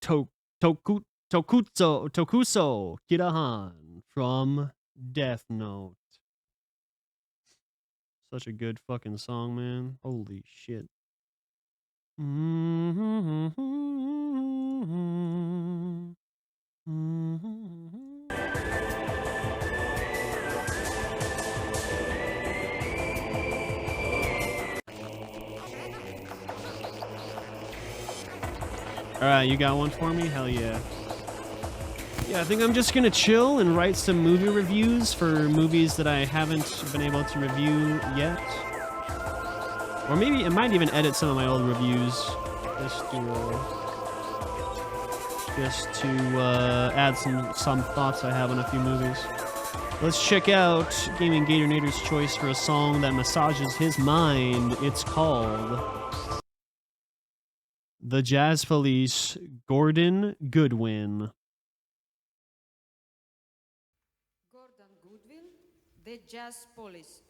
to- Tokuso Kirahan from Death Note. Such a good fucking song, man. Holy shit. Alright, you got one for me? Hell yeah. Yeah, I think I'm just gonna chill and write some movie reviews for movies that I haven't been able to review yet. Or maybe I might even edit some of my old reviews just to add some thoughts I have on a few movies. Let's check out Gaming Gatornator's choice for a song that massages his mind. It's called The Jazz Police, Gordon Goodwin. Gordon Goodwin, The Jazz Police.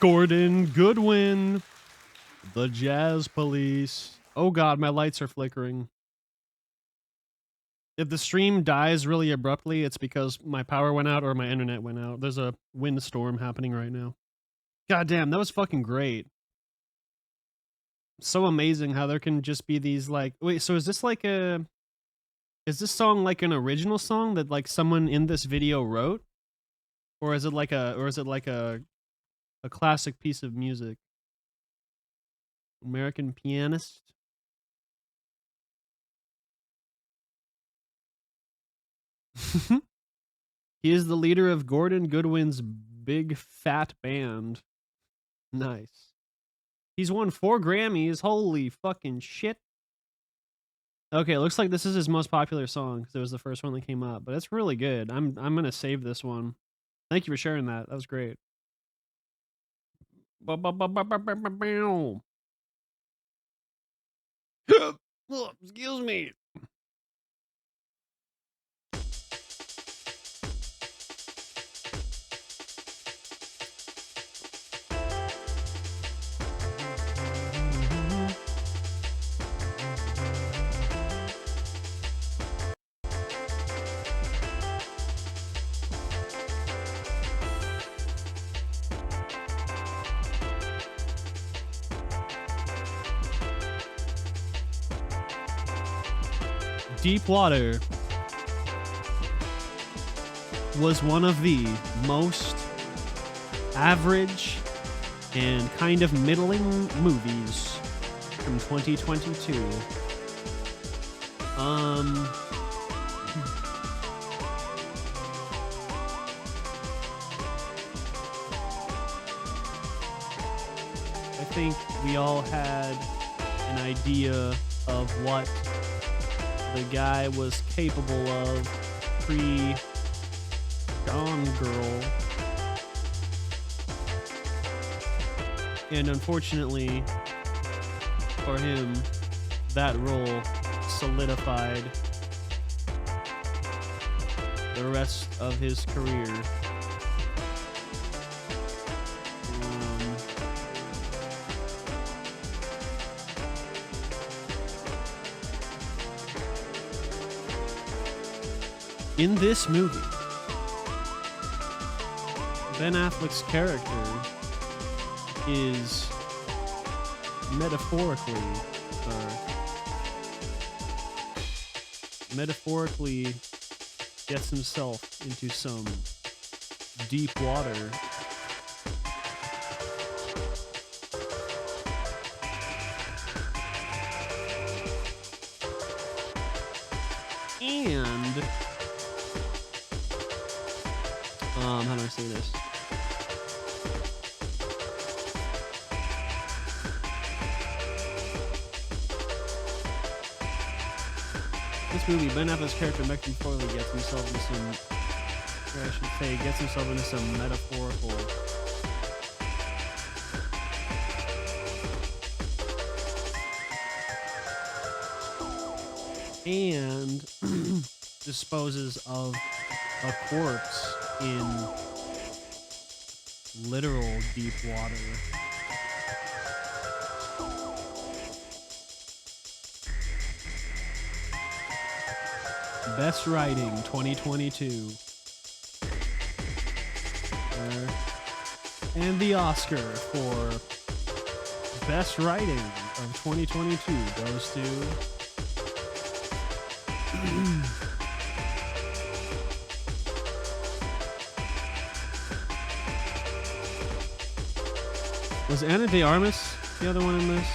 Gordon Goodwin, the Jazz Police. Oh god, my lights are flickering. If the stream dies really abruptly, it's because my power went out or my internet went out. There's a windstorm happening right now. God damn, that was fucking great. So amazing how there can just be these like... Wait, so is this like a... Is this song like an original song that like someone in this video wrote? Or is it like a classic piece of music? American Pianist? He is the leader of Gordon Goodwin's Big Fat Band. Nice. He's won 4 Grammys. Holy fucking shit. Okay, it looks like this is his most popular song because it was the first one that came up, but it's really good. I'm gonna save this one. Thank you for sharing that. That was great. Excuse me. Deep Water was one of the most average and kind of middling movies from 2022. I think we all had an idea of what the guy was capable of pre-Gone Girl. And unfortunately for him, that role solidified the rest of his career. In this movie, Ben Affleck's character is metaphorically gets himself into some deep water. And how do I say this? This movie, Ben Affleck's character metaphorically gets himself into some, or I should say, gets himself into some metaphorical and disposes of a corpse in literal deep water. Best Writing 2022. And the Oscar for Best Writing of 2022 goes to Was Anna de Armas the other one in this?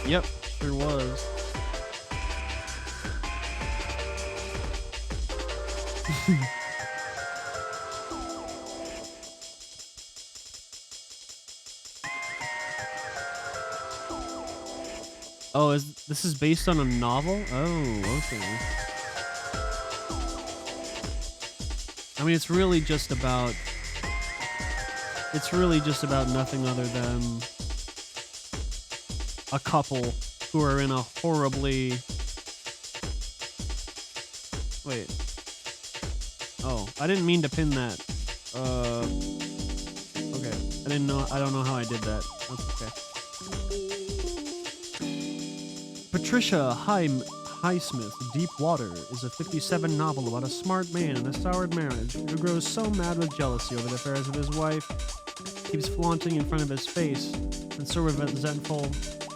Yep, sure was. Oh, this is based on a novel? Oh, okay. I mean, it's really just about nothing other than a couple who are in a horribly... Wait. Oh, I didn't mean to pin that. Okay. I don't know how I did that. That's okay. Patricia Highsmith, Deep Water, is a 57 novel about a smart man in a soured marriage who grows so mad with jealousy over the affairs of his wife, keeps flaunting in front of his face, and so resentful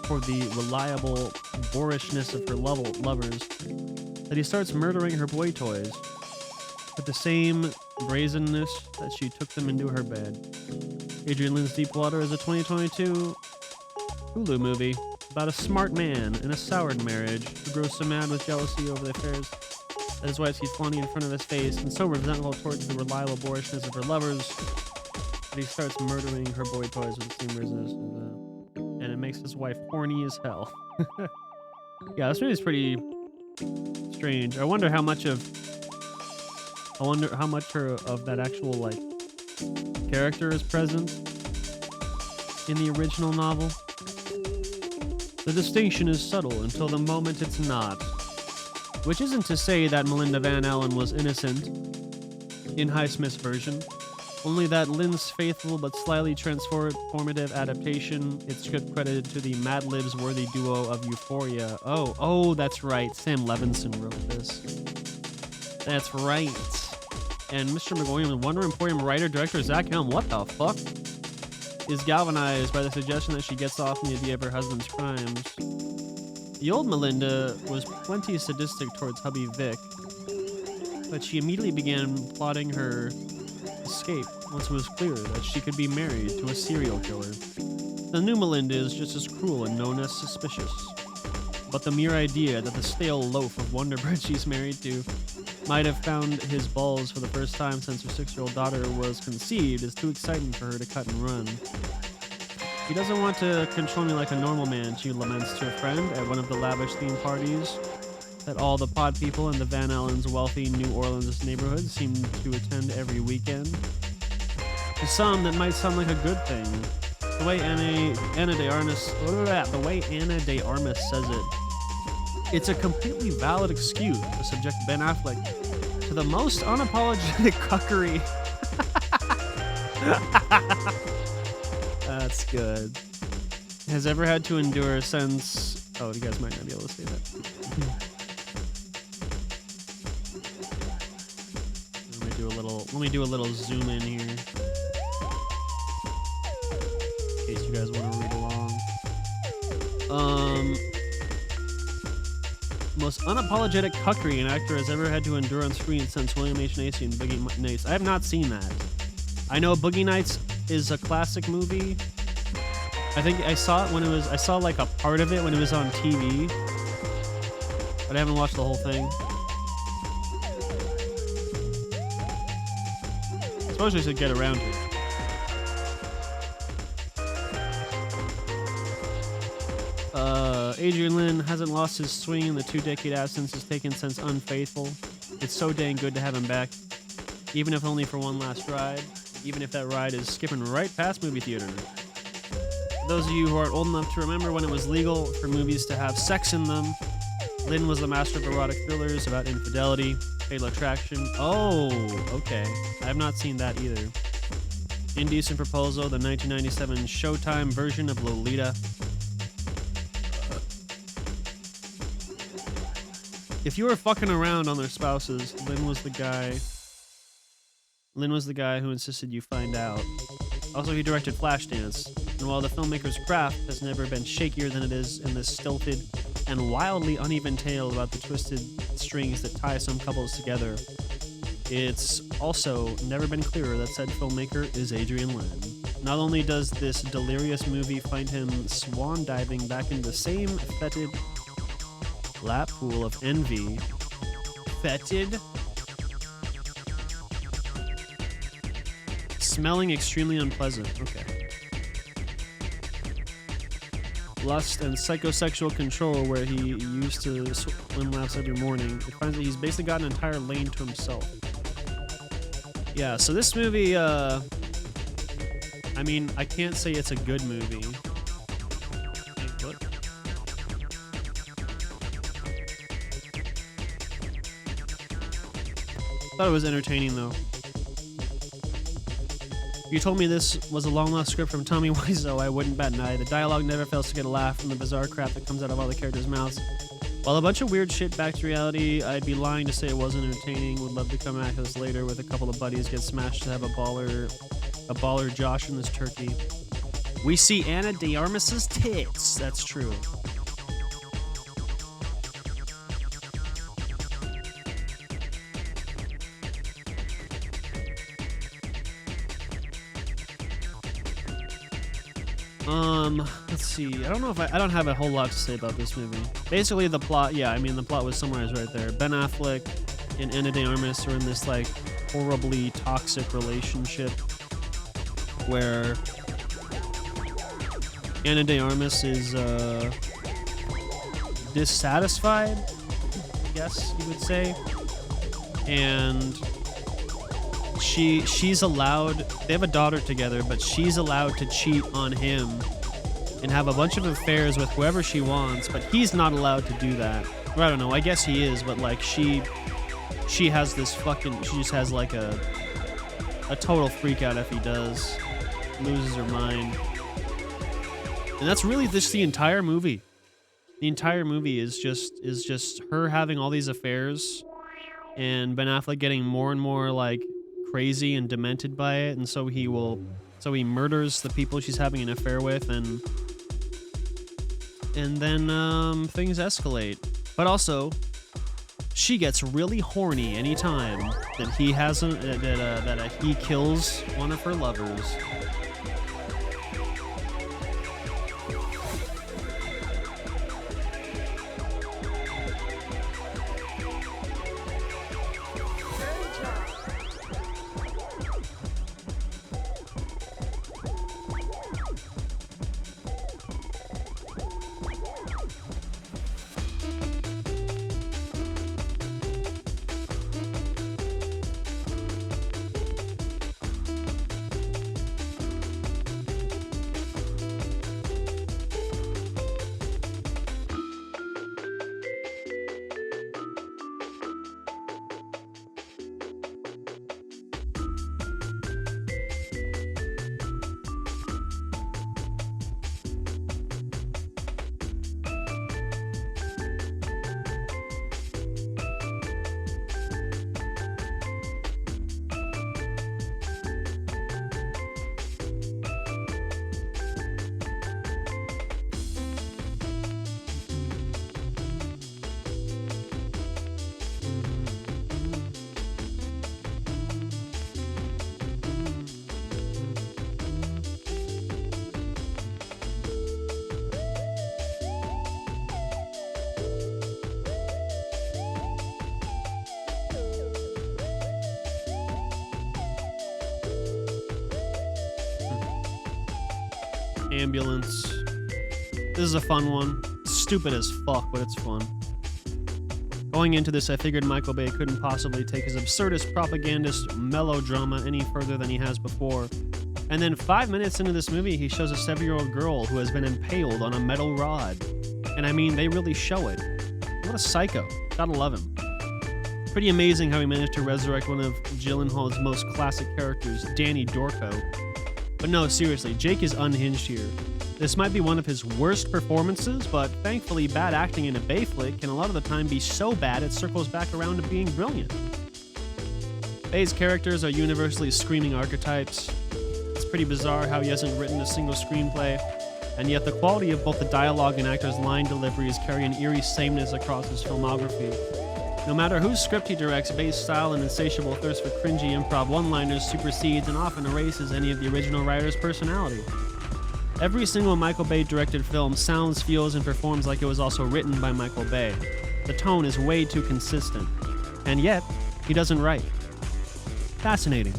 for the reliable boorishness of her lovers that he starts murdering her boy toys with the same brazenness that she took them into her bed. Adrian Lynn's Deep Water is a 2022 Hulu movie about a smart man in a soured marriage who grows so mad with jealousy over the affairs that his wife keeps flaunting in front of his face, and so resentful towards the reliable boorishness of her lovers that he starts murdering her boy toys with the same brazenness, and it makes his wife horny as hell. Yeah, this movie is pretty strange. I wonder how much of that actual like character is present in the original novel. The distinction is subtle until the moment it's not, which isn't to say that Melinda Van Allen was innocent in Highsmith's version, only that Lynn's faithful but slightly transformative adaptation, its script credited to the Mad Libs worthy duo of Euphoria. Oh, that's right, Sam Levinson wrote this. That's right. And Mr. McGowan, Wonder Emporium writer-director Zach Helm, what the fuck? Is galvanized by the suggestion that she gets off on the idea of her husband's crimes. The old Melinda was plenty sadistic towards hubby Vic, but she immediately began plotting her escape once it was clear that she could be married to a serial killer. The new Melinda is just as cruel and known as suspicious, but the mere idea that the stale loaf of Wonder Bread she's married to might have found his balls for the first time since her 6-year-old daughter was conceived is too exciting for her to cut and run. He doesn't want to control me like a normal man, she laments to a friend at one of the lavish theme parties that all the pod people in the Van Allen's wealthy New Orleans neighborhood seem to attend every weekend. To some, that might sound like a good thing. The way Anna de Armas says it, it's a completely valid excuse to subject Ben Affleck to the most unapologetic cuckery. That's good. Has ever had to endure since... Oh, you guys might not be able to say that. Let me do a little zoom in here. In case you guys want to read along. Most unapologetic cuckery an actor has ever had to endure on screen since William H. Macy and Boogie Nights. I have not seen that. I know Boogie Nights is a classic movie. I think I saw it when it was... I saw like a part of it when it was on TV. But I haven't watched the whole thing. I suppose I should get around to it. Adrian Lynn hasn't lost his swing in the 2-decade absence he's taken since Unfaithful. It's so dang good to have him back, even if only for one last ride, even if that ride is skipping right past movie theater. For those of you who aren't old enough to remember when it was legal for movies to have sex in them, Lynn was the master of erotic thrillers about infidelity, fatal attraction. Oh, okay. I have not seen that either. Indecent Proposal, the 1997 Showtime version of Lolita. If you were fucking around on their spouses, Lynn was the guy who insisted you find out. Also, he directed Flashdance, and while the filmmaker's craft has never been shakier than it is in this stilted and wildly uneven tale about the twisted strings that tie some couples together, it's also never been clearer that said filmmaker is Adrian Lynn. Not only does this delirious movie find him swan diving back into the same fetid lap pool of envy. Fetid? Smelling extremely unpleasant. Okay. Lust and psychosexual control, where he used to swim laps every morning. It finds that he's basically got an entire lane to himself. Yeah, so this movie, I mean, I can't say it's a good movie. What? Thought it was entertaining, though. If you told me this was a long-lost script from Tommy Wiseau, I wouldn't bat an eye. The dialogue never fails to get a laugh from the bizarre crap that comes out of all the characters' mouths. While a bunch of weird shit back to reality, I'd be lying to say it wasn't entertaining. Would love to come back to this later with a couple of buddies, get smashed to have a baller Josh in this turkey. We see Anna de Armas's tits. That's true. Let's see. I don't know if I don't have a whole lot to say about this movie. Basically, the plot, yeah, I mean, the plot was summarized right there. Ben Affleck and Ana de Armas are in this, like, horribly toxic relationship where Ana de Armas is, dissatisfied, I guess you would say. And she's allowed, they have a daughter together, but she's allowed to cheat on him and have a bunch of affairs with whoever she wants, but he's not allowed to do that. Or I don't know, I guess he is, but like she has this fucking, she just has like a total freak out if he does. Loses her mind. And that's really just the entire movie. The entire movie is just her having all these affairs and Ben Affleck getting more and more like crazy and demented by it, and so he murders the people she's having an affair with, and then things escalate. But also, she gets really horny anytime that he hasn't that he kills one of her lovers. Ambulance. This is a fun one. Stupid as fuck, but it's fun. Going into this, I figured Michael Bay couldn't possibly take his absurdist propagandist melodrama any further than he has before. And then 5 minutes into this movie, he shows a 7-year-old girl who has been impaled on a metal rod. And I mean, they really show it. What a psycho. Gotta love him. Pretty amazing how he managed to resurrect one of Gyllenhaal's most classic characters, Danny Dorco. But no, seriously, Jake is unhinged here. This might be one of his worst performances, but thankfully bad acting in a Bay flick can a lot of the time be so bad it circles back around to being brilliant. Bay's characters are universally screaming archetypes. It's pretty bizarre how he hasn't written a single screenplay, and yet the quality of both the dialogue and actors' line deliveries carry an eerie sameness across his filmography. No matter whose script he directs, Bay's style and insatiable thirst for cringy improv one-liners supersedes and often erases any of the original writer's personality. Every single Michael Bay directed film sounds, feels, and performs like it was also written by Michael Bay. The tone is way too consistent. And yet, he doesn't write. Fascinating.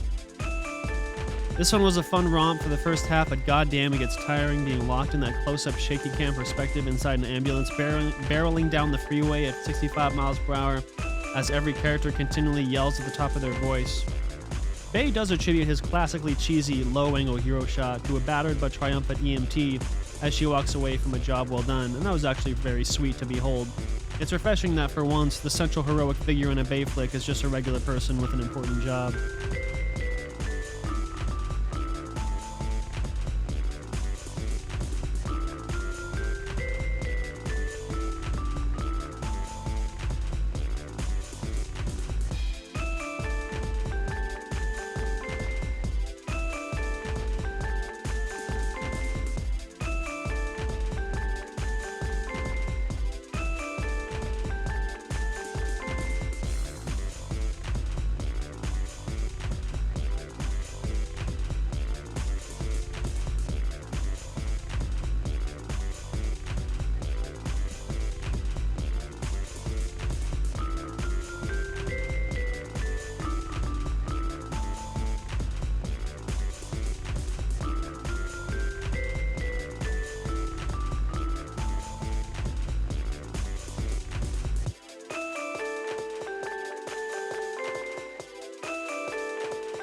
This one was a fun romp for the first half, but goddamn it gets tiring being locked in that close-up shaky cam perspective inside an ambulance barreling down the freeway at 65 miles per hour as every character continually yells at the top of their voice. Bay does attribute his classically cheesy low-angle hero shot to a battered but triumphant EMT as she walks away from a job well done, and that was actually very sweet to behold. It's refreshing that for once, the central heroic figure in a Bay flick is just a regular person with an important job.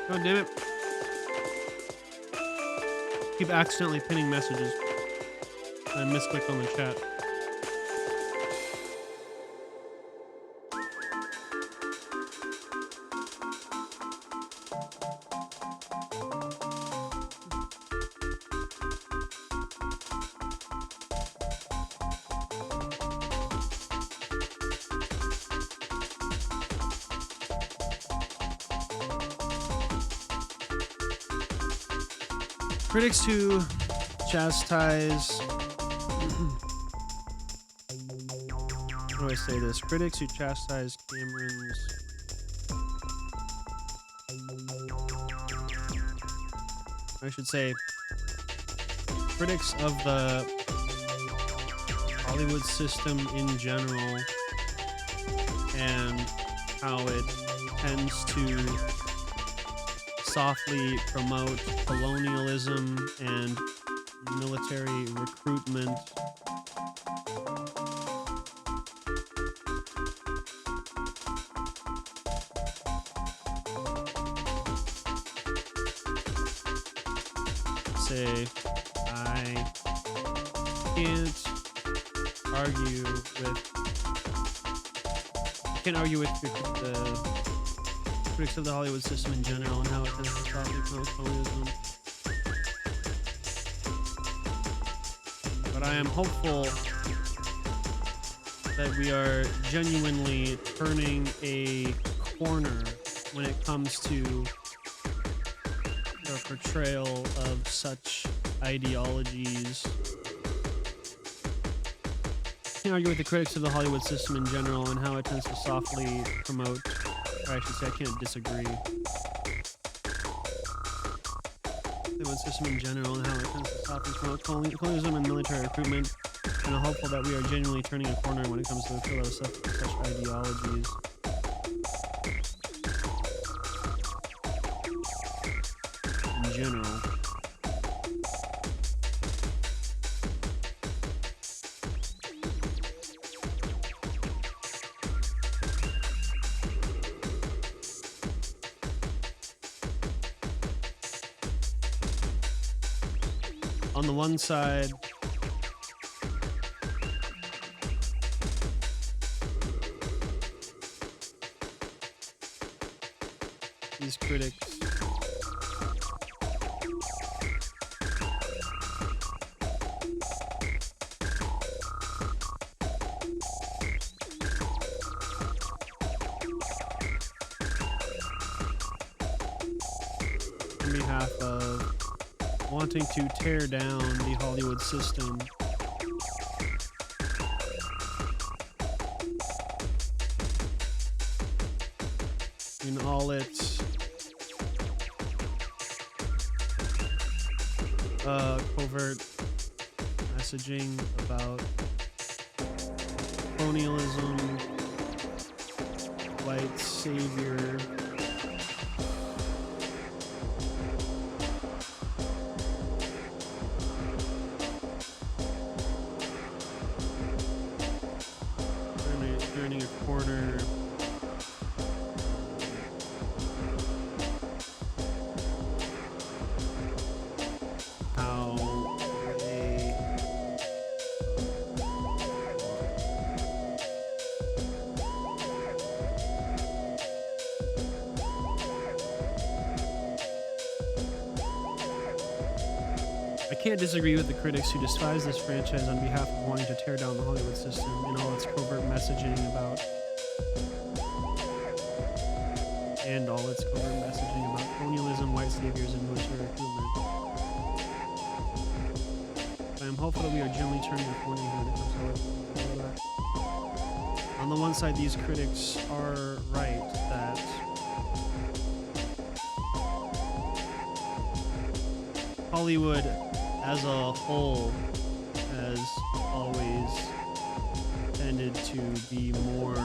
Oh, damn it. Keep accidentally pinning messages. I misclicked on the chat. Critics who chastise... How do I say this? Critics who chastise Cameron's... I should say, critics of the Hollywood system in general and how it tends to softly promote colonialism and military recruitment. Say, I can't argue with the critics of the Hollywood system in general and how it tends to softly promote colonialism. But I am hopeful that we are genuinely turning a corner when it comes to the portrayal of such ideologies. I can't argue with the critics of the Hollywood system in general and how it tends to softly promote, or I should say I can't disagree. Hollywood system in general and how it tends to softly promote colonialism and military recruitment, and I'm hopeful that we are genuinely turning a corner when it comes to the portrayal of such ideologies. In general. On the one side, these critics on behalf of wanting to tear down the Hollywood system in all its covert messaging about colonialism, white savior, turning a corner. How they I can't disagree with the critics who despise this franchise on behalf of wanting to tear down the Hollywood system and all its covert messaging about colonialism, white saviors, and military recruitment. But I'm hopeful that we are generally turning a corner here when it comes to that. On the one side, these critics are right that Hollywood as a whole has always tended to be more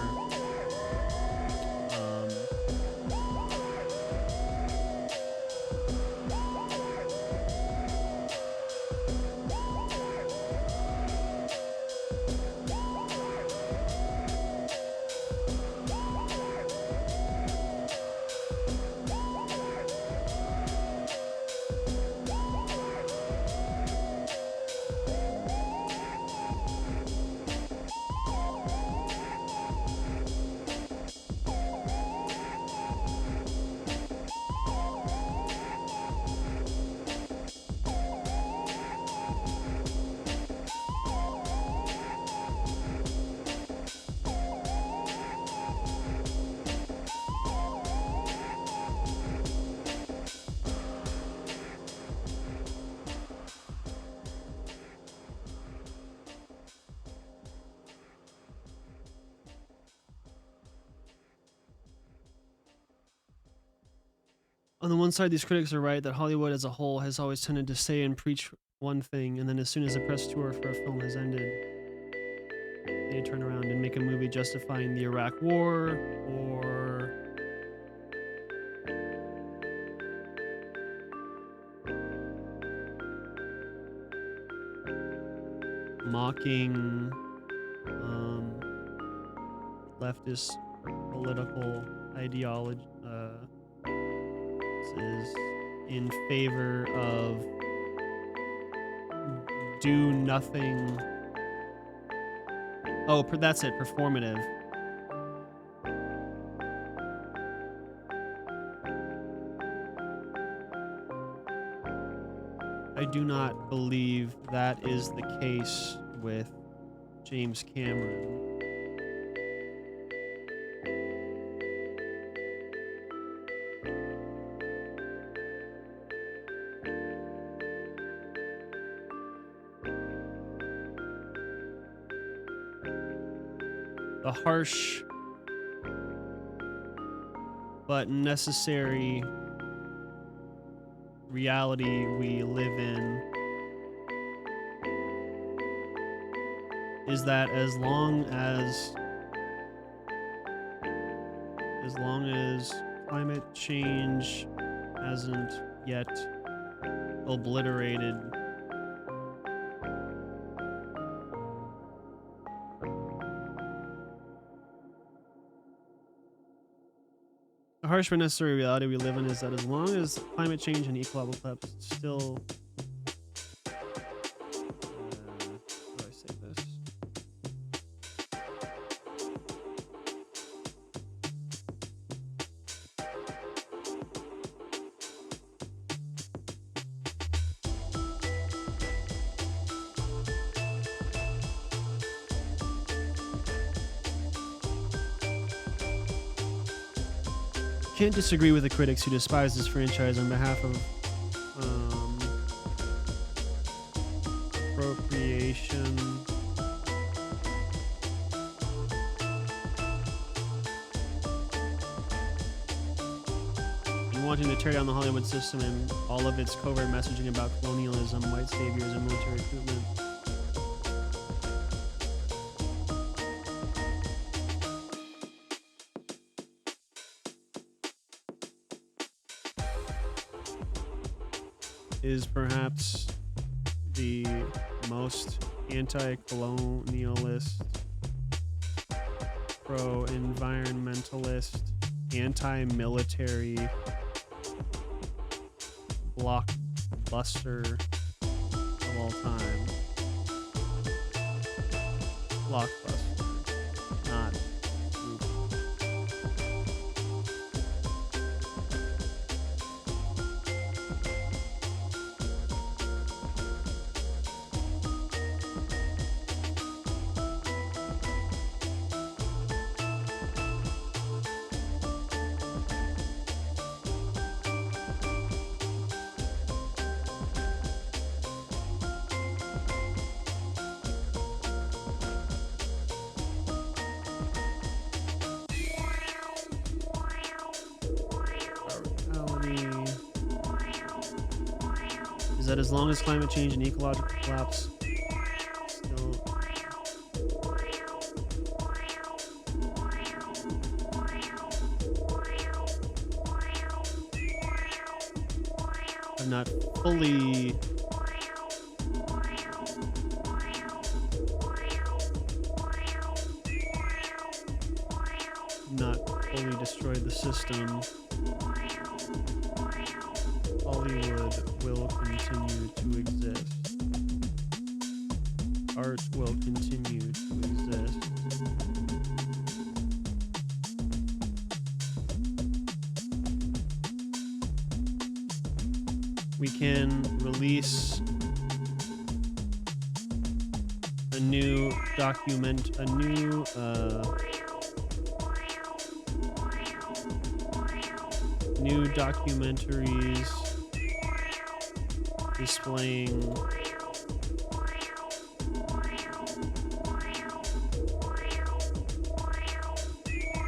On the one side, these critics are right that Hollywood as a whole has always tended to say and preach one thing, and then as soon as the press tour for a film has ended, they turn around and make a movie justifying the Iraq War or mocking leftist political ideology is in favor of do nothing. Oh, that's it, performative. I do not believe that is the case with James Cameron. The harsh but necessary reality we live in is that as long as climate change hasn't yet obliterated the harsh but necessary reality we live in is that as long as climate change and ecological collapse still how do I say this? Can't disagree with the critics who despise this franchise on behalf of appropriation and wanting to tear down the Hollywood system and all of its covert messaging about colonialism, white saviors, and military recruitment. Is perhaps the most anti-colonialist, pro-environmentalist, anti-military blockbuster of all time. Blockbuster, not movie. Is that as long as climate change and ecological collapse still are not fully destroyed the system, Hollywood will continue to exist. Art will continue to exist. We can release a new new documentaries displaying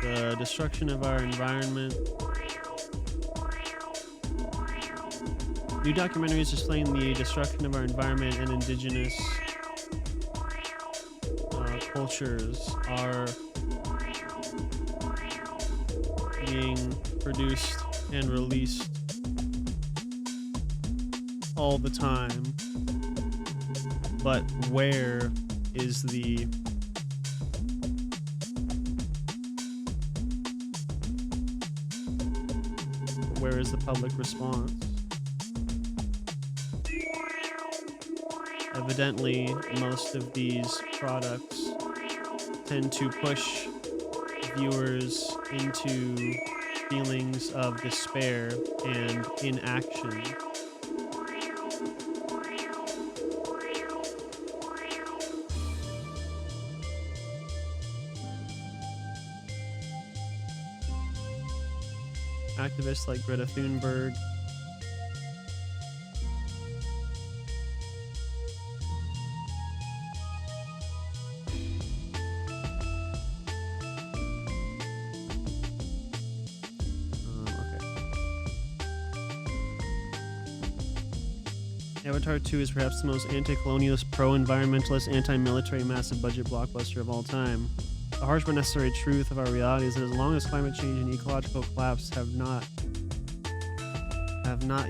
the destruction of our environment New documentaries displaying the destruction of our environment and indigenous cultures are being produced and released all the time. But where is the public response? Evidently, most of these products tend to push viewers into feelings of despair and inaction. Activists like Greta Thunberg Avatar 2 is perhaps the most anti-colonialist, pro-environmentalist, anti-military massive budget blockbuster of all time. The harsh but necessary truth of our reality is that as long as climate change and ecological collapse have not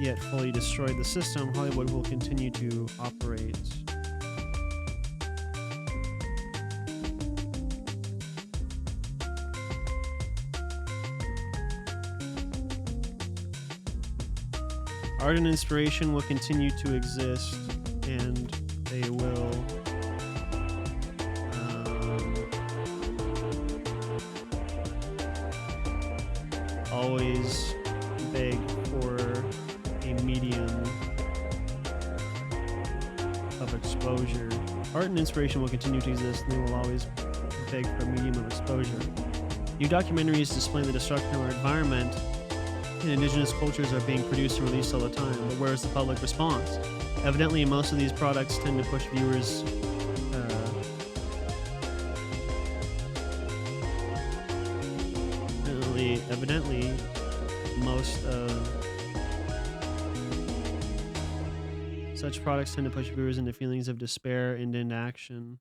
yet fully destroyed the system, Hollywood will continue to operate. Art and inspiration will continue to exist, and they will always beg for a medium of exposure. Art and inspiration will continue to exist, and they will always beg for a medium of exposure. New documentaries displaying the destruction of our environment and indigenous cultures are being produced and released all the time, but where is the public response? Evidently, most of these products tend to push viewers evidently most of such products tend to push viewers into feelings of despair and inaction.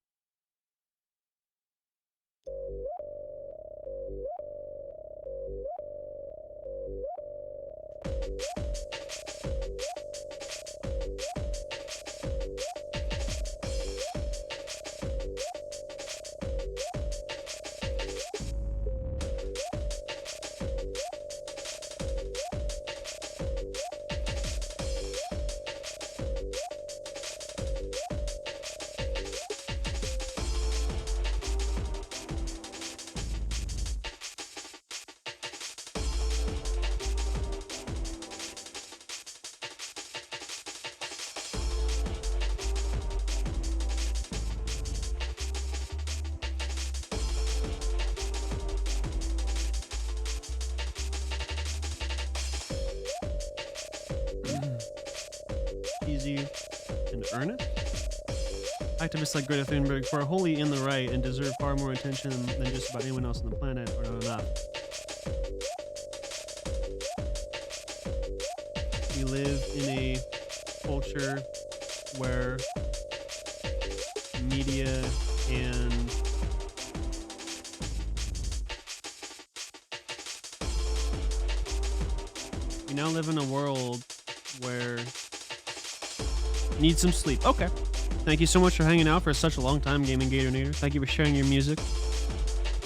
Easy and earnest. Activists like Greta Thunberg, who are wholly in the right and deserve far more attention than just about anyone else on the planet, are not enough. We live in a culture where media and we now live in a world where need some sleep. Okay. Thank you so much for hanging out for such a long time, Gaming Gatornator. Thank you for sharing your music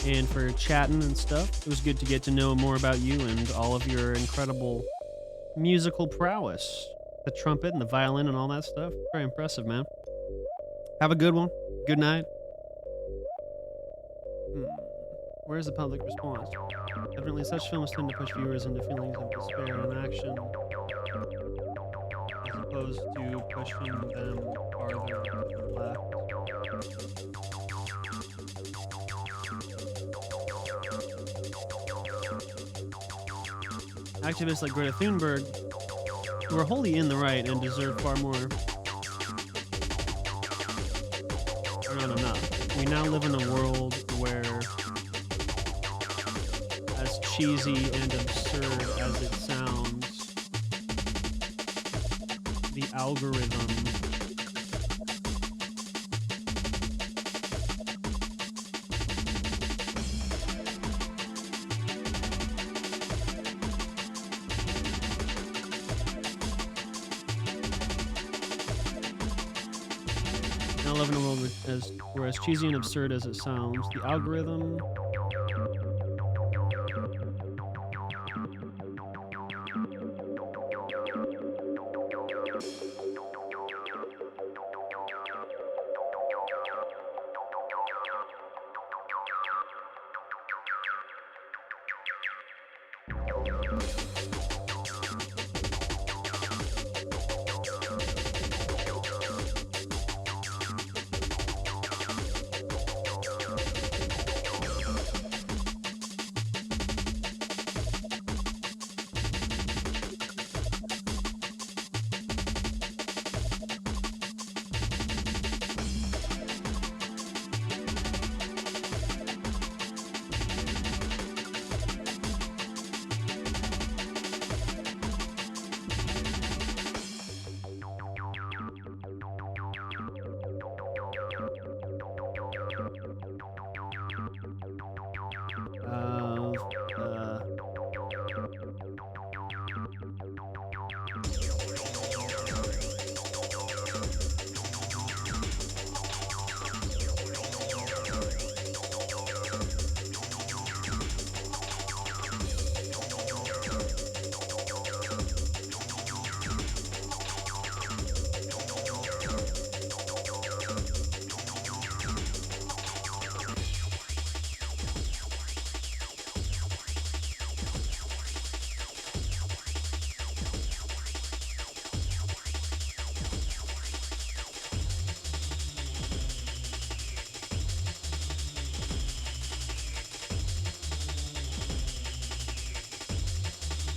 and for chatting and stuff. It was good to get to know more about you and all of your incredible musical prowess. The trumpet and the violin and all that stuff. Very impressive, man. Have a good one. Good night. Where's the public response? Evidently, such films tend to push viewers into feelings of despair and action, as opposed to pushing them farther to the left. Activists like Greta Thunberg, who are wholly in the right and deserve far more, are not enough. We now live in a world where, as cheesy and absurd as it sounds, The algorithm. Now live in a world where as cheesy and absurd as it sounds, the algorithm.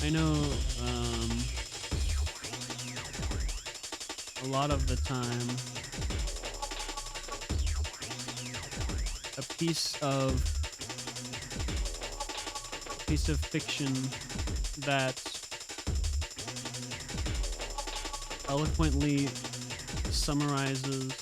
I know a lot of the time a piece of fiction that eloquently summarizes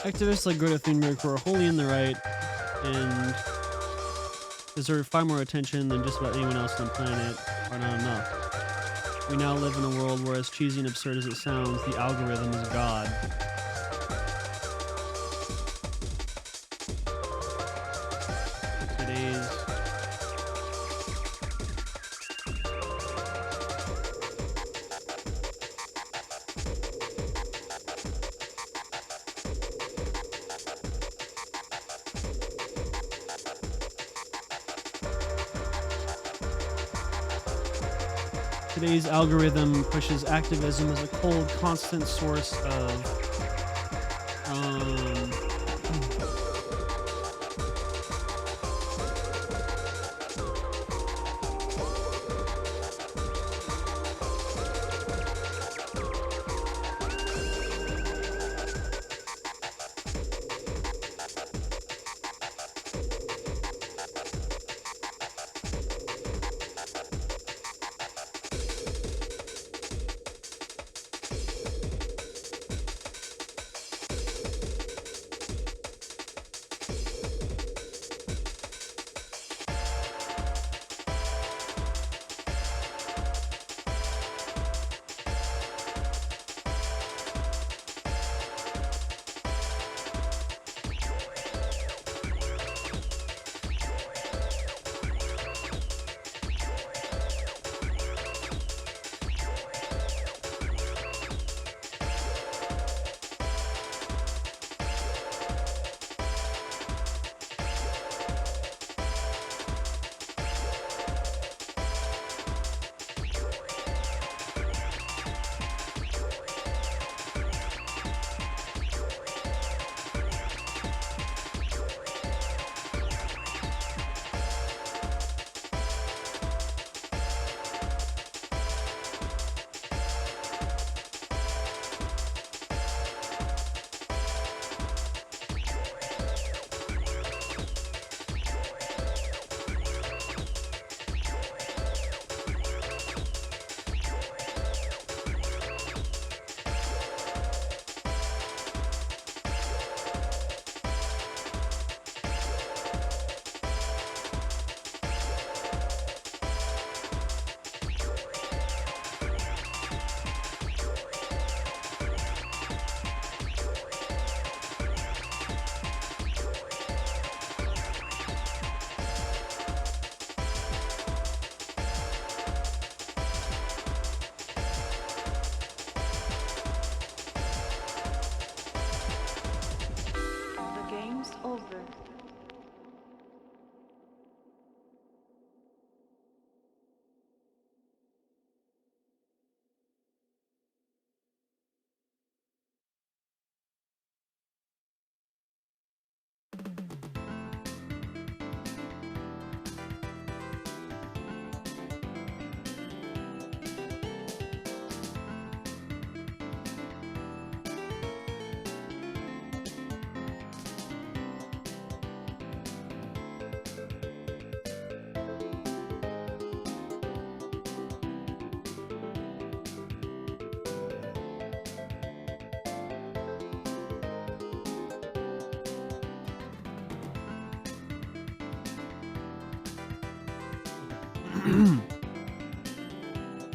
activists like Greta Thunberg who are wholly in the right and deserve far more attention than just about anyone else on the planet are not enough. We now live in a world where, as cheesy and absurd as it sounds, the algorithm is God. Today's algorithm pushes activism as a cold, constant source of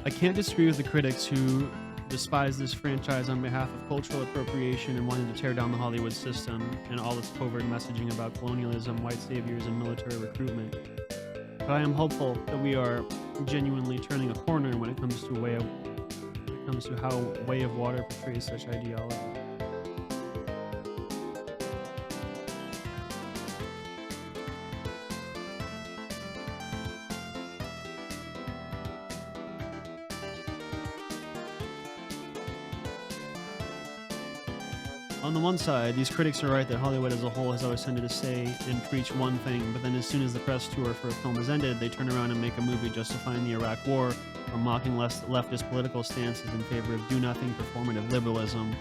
I can't disagree with the critics who despise this franchise on behalf of cultural appropriation and wanting to tear down the Hollywood system and all its covert messaging about colonialism, white saviors, and military recruitment. But I am hopeful that we are genuinely turning a corner when it comes to how Way of Water portrays such ideology. On the one side, these critics are right that Hollywood as a whole has always tended to say and preach one thing, but then as soon as the press tour for a film has ended, they turn around and make a movie justifying the Iraq War or mocking leftist political stances in favor of do-nothing performative liberalism.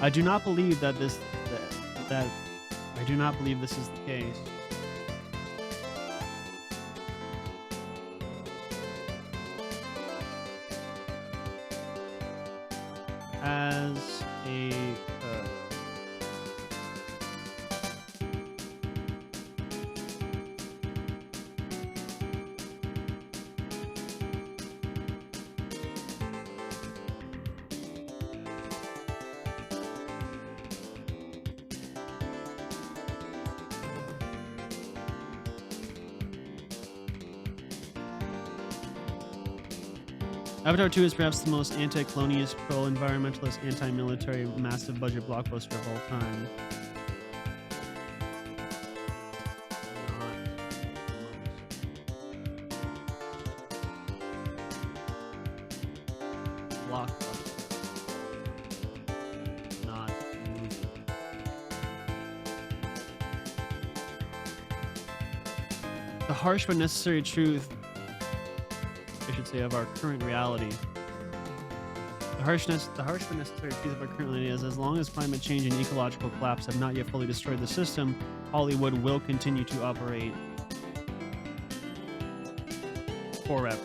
I do not believe that this is the case. As a Avatar 2 is perhaps the most anti-colonialist, pro-environmentalist, anti-military, massive budget blockbuster of all time. Not movie. The harsh but necessary truth, I should say, of our current reality. The harsh but necessary truth of our current reality is, as long as climate change and ecological collapse have not yet fully destroyed the system, Hollywood will continue to operate forever.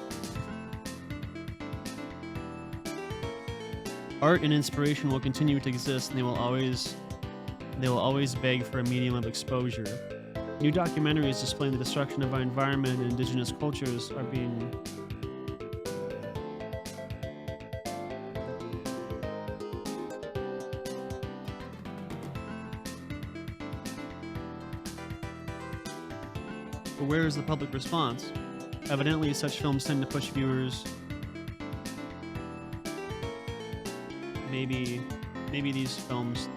Art and inspiration will continue to exist, and they will always beg for a medium of exposure. New documentaries displaying the destruction of our environment and indigenous cultures are being But where is the public response? Evidently, such films tend to push viewers. Maybe these films.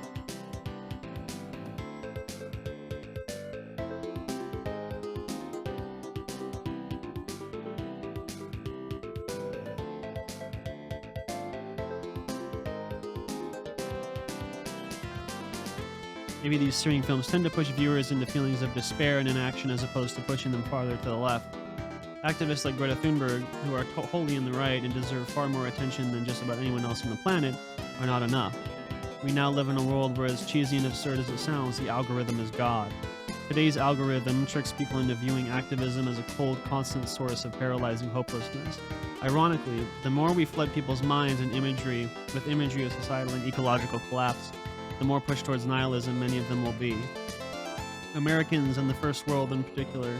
Maybe these searing films tend to push viewers into feelings of despair and inaction as opposed to pushing them farther to the left. Activists like Greta Thunberg, who are wholly in the right and deserve far more attention than just about anyone else on the planet, are not enough. We now live in a world where, as cheesy and absurd as it sounds, the algorithm is God. Today's algorithm tricks people into viewing activism as a cold, constant source of paralyzing hopelessness. Ironically, the more we flood people's minds with imagery of societal and ecological collapse, the more push towards nihilism many of them will be. Americans and the First World in particular.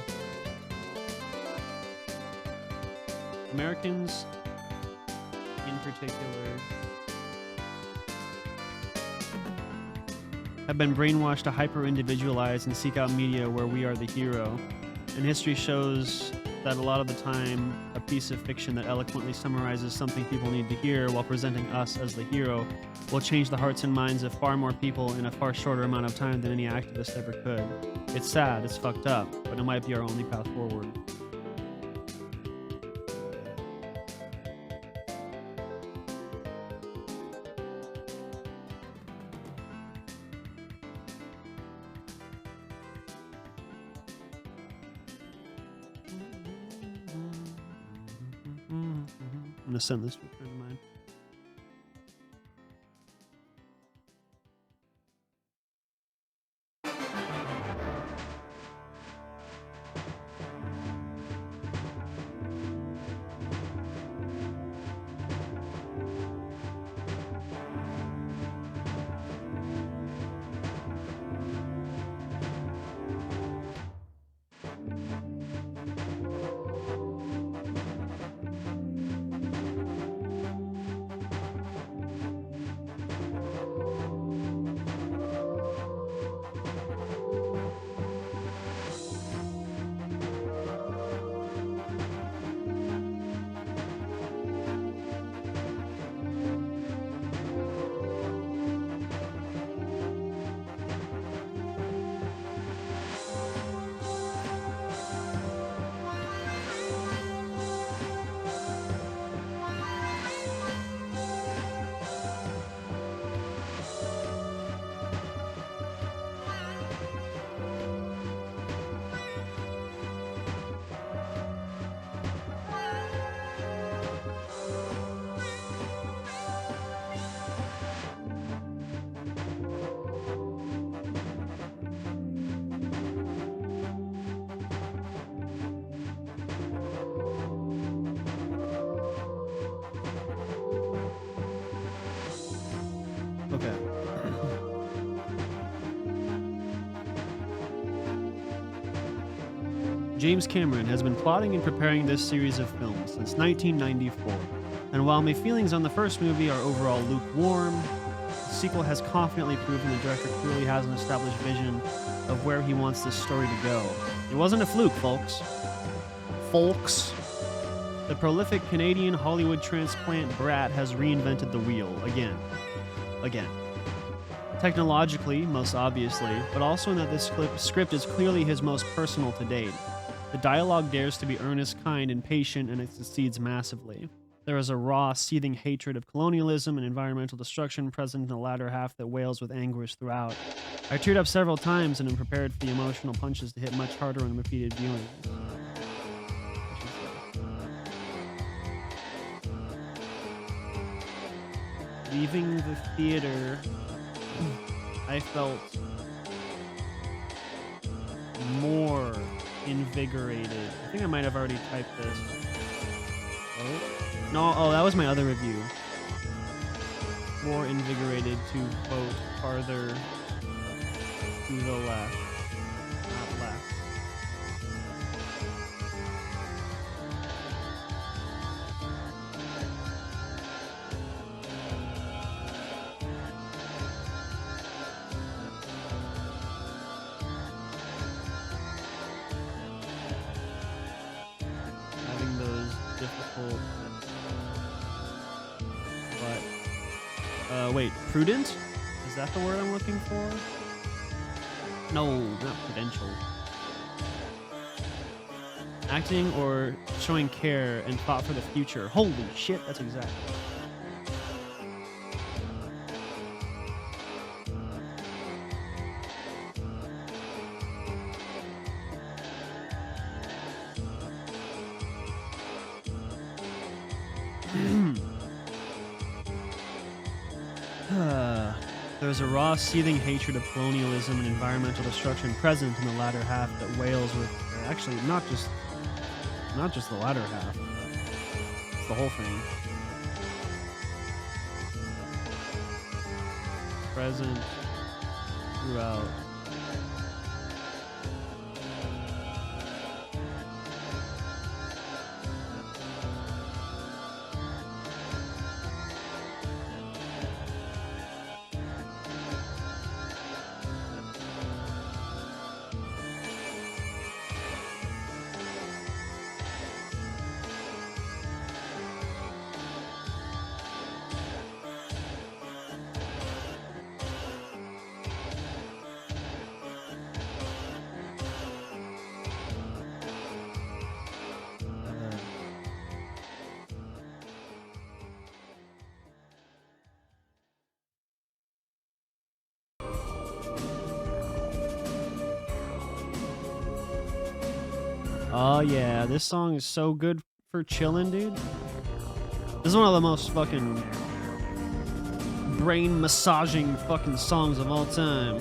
Have been brainwashed to hyper-individualize and seek out media where we are the hero. And history shows that a lot of the time, a piece of fiction that eloquently summarizes something people need to hear while presenting us as the hero will change the hearts and minds of far more people in a far shorter amount of time than any activist ever could. It's sad, it's fucked up, but it might be our only path forward. I'm gonna send this to a friend of mine. James Cameron has been plotting and preparing this series of films since 1994, and while my feelings on the first movie are overall lukewarm, the sequel has confidently proven the director clearly has an established vision of where he wants this story to go. It wasn't a fluke, folks. The prolific Canadian Hollywood transplant brat has reinvented the wheel again. Technologically, most obviously, but also in that this script is clearly his most personal to date. The dialogue dares to be earnest, kind, and patient, and it succeeds massively. There is a raw, seething hatred of colonialism and environmental destruction present in the latter half that wails with anguish throughout. I teared up several times and am prepared for the emotional punches to hit much harder on repeated viewings. Leaving the theater, I felt more invigorated. I think I might have already typed this. That was my other review. More invigorated to vote farther to the left, not left. Having those difficult, wait, prudent? Is that the word I'm looking for? No, not prudential. Acting or showing care and thought for the future. Holy shit, that's exactly. There's a raw, seething hatred of colonialism and environmental destruction present in the latter half that wails with... Actually, not just the latter half. It's the whole thing. Present throughout. Oh yeah, this song is so good for chilling, dude. This is one of the most fucking brain massaging fucking songs of all time.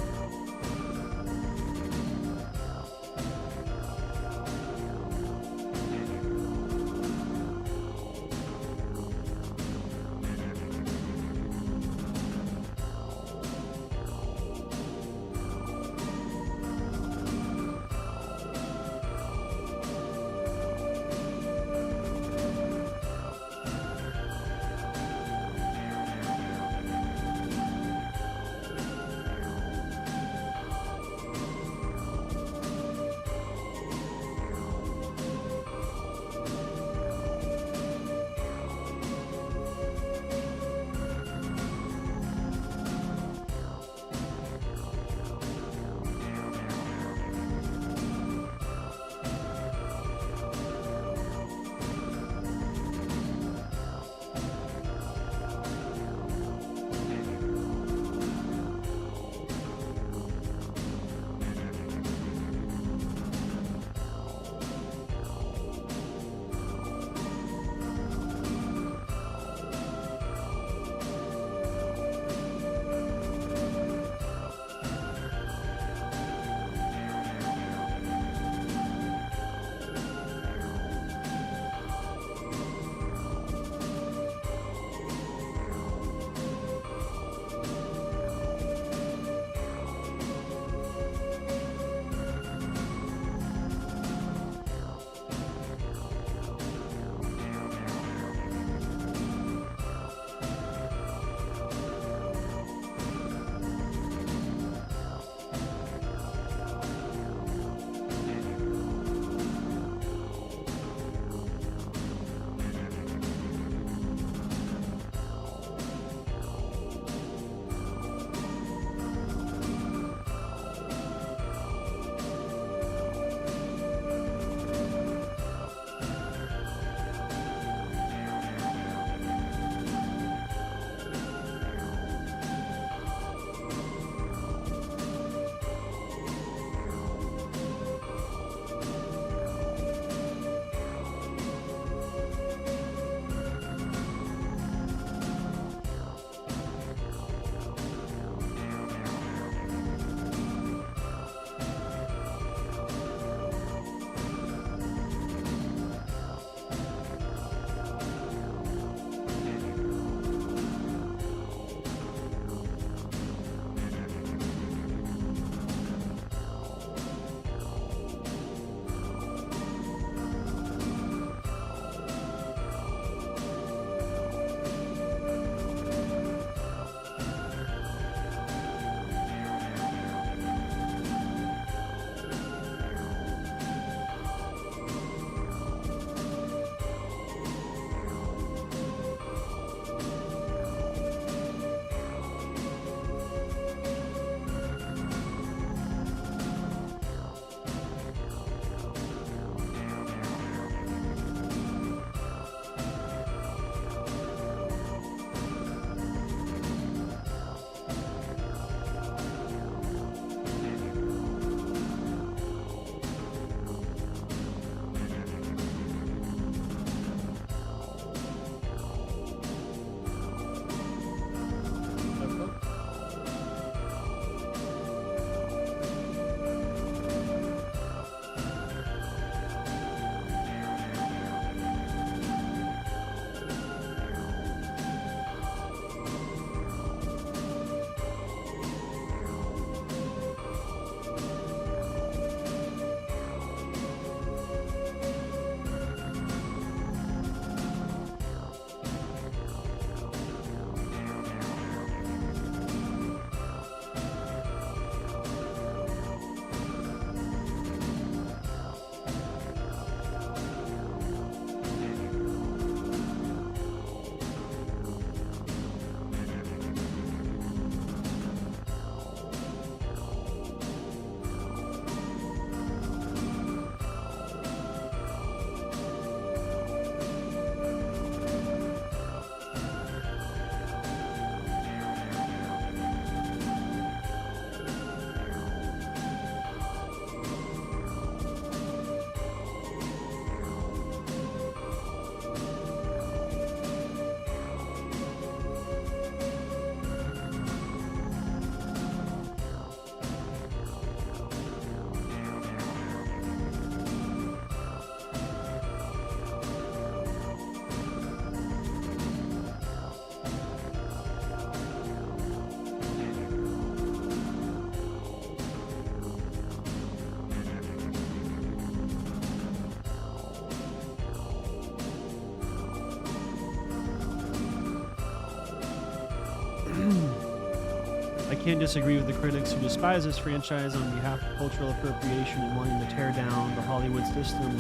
can't disagree with the critics who despise this franchise on behalf of cultural appropriation and wanting to tear down the Hollywood system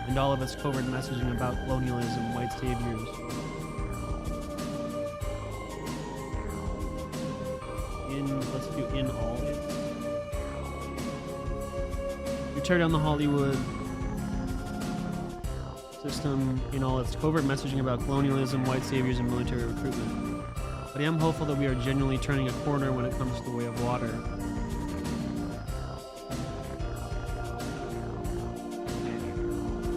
and all of its covert messaging about colonialism, white saviors. Let's do in all. We tear down the Hollywood system in all its covert messaging about colonialism, white saviors, and military recruitment. But I am hopeful that we are genuinely turning a corner when it comes to the way of water.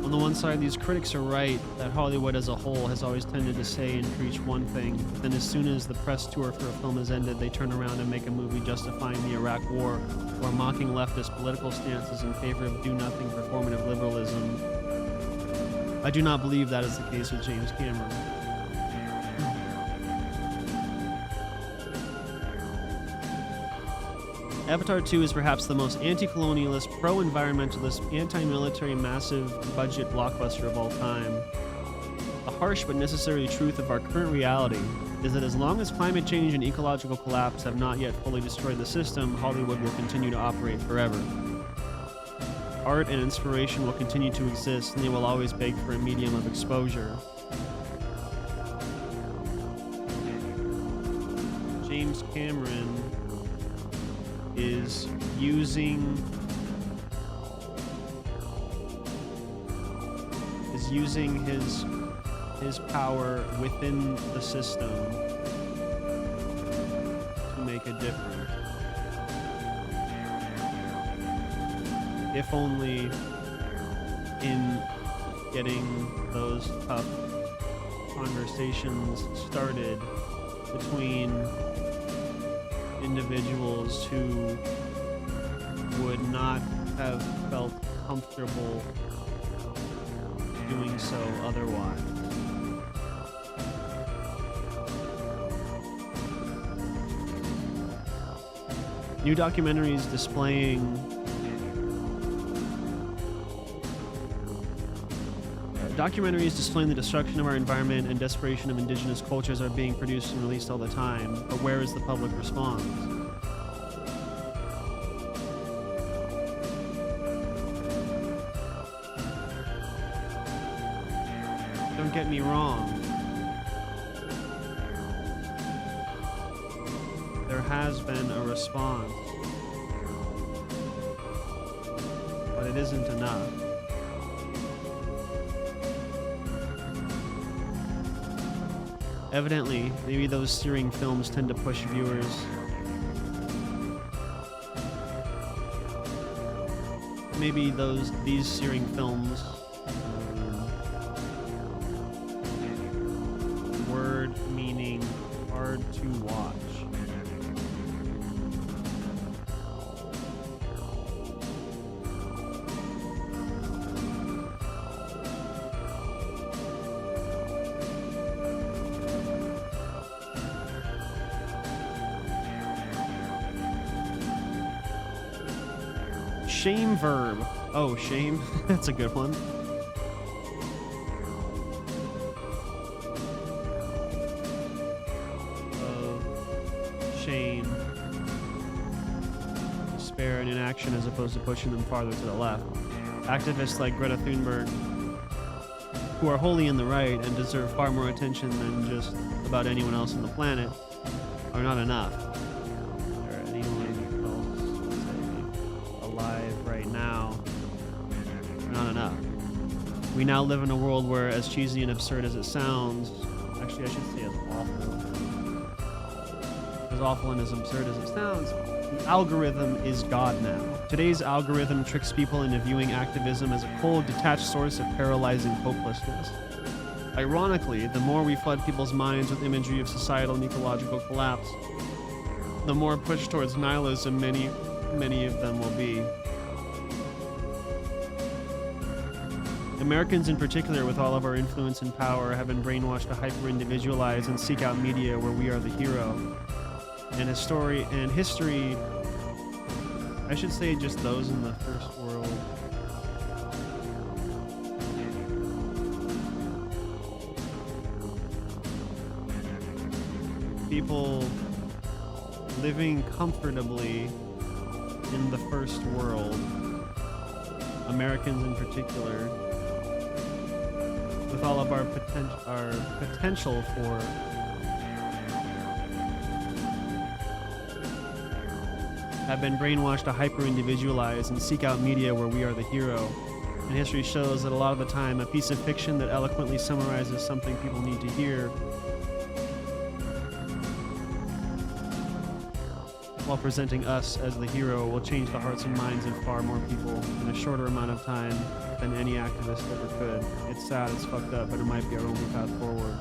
On the one side, these critics are right that Hollywood as a whole has always tended to say and preach one thing, but then as soon as the press tour for a film has ended, they turn around and make a movie justifying the Iraq War or mocking leftist political stances in favor of do-nothing performative liberalism. I do not believe that is the case with James Cameron. Avatar 2 is perhaps the most anti-colonialist, pro-environmentalist, anti-military massive budget blockbuster of all time. The harsh but necessary truth of our current reality is that as long as climate change and ecological collapse have not yet fully destroyed the system, Hollywood will continue to operate forever. Art and inspiration will continue to exist, and they will always beg for a medium of exposure. James Cameron is using his power within the system to make a difference. If only in getting those tough conversations started between individuals who would not have felt comfortable doing so otherwise. New documentaries displaying the destruction of our environment and desperation of indigenous cultures are being produced and released all the time, but where is the public response? Don't get me wrong. There has been a response, but it isn't enough. Evidently, maybe those searing films tend to push viewers. Maybe these searing films, word meaning hard to watch. Shame verb. Oh, shame. That's a good one. Shame. Despair and inaction as opposed to pushing them farther to the left. Activists like Greta Thunberg, who are wholly in the right and deserve far more attention than just about anyone else on the planet, are not enough. We now live in a world where, as cheesy and absurd as it sounds, actually I should say as awful and as absurd as it sounds, the algorithm is God now. Today's algorithm tricks people into viewing activism as a cold, detached source of paralyzing hopelessness. Ironically, the more we flood people's minds with imagery of societal and ecological collapse, the more push towards nihilism many of them will be. Americans in particular, with all of our influence and power, have been brainwashed to hyper-individualize and seek out media where we are the hero. And history, I should say just those in the first world. People living comfortably in the first world, Americans in particular, with all of our potential for have been brainwashed to hyper-individualize and seek out media where we are the hero. And history shows that a lot of the time, a piece of fiction that eloquently summarizes something people need to hear while presenting us as the hero will change the hearts and minds of far more people in a shorter amount of time than any activist ever could. It's sad, it's fucked up, but it might be our only path forward.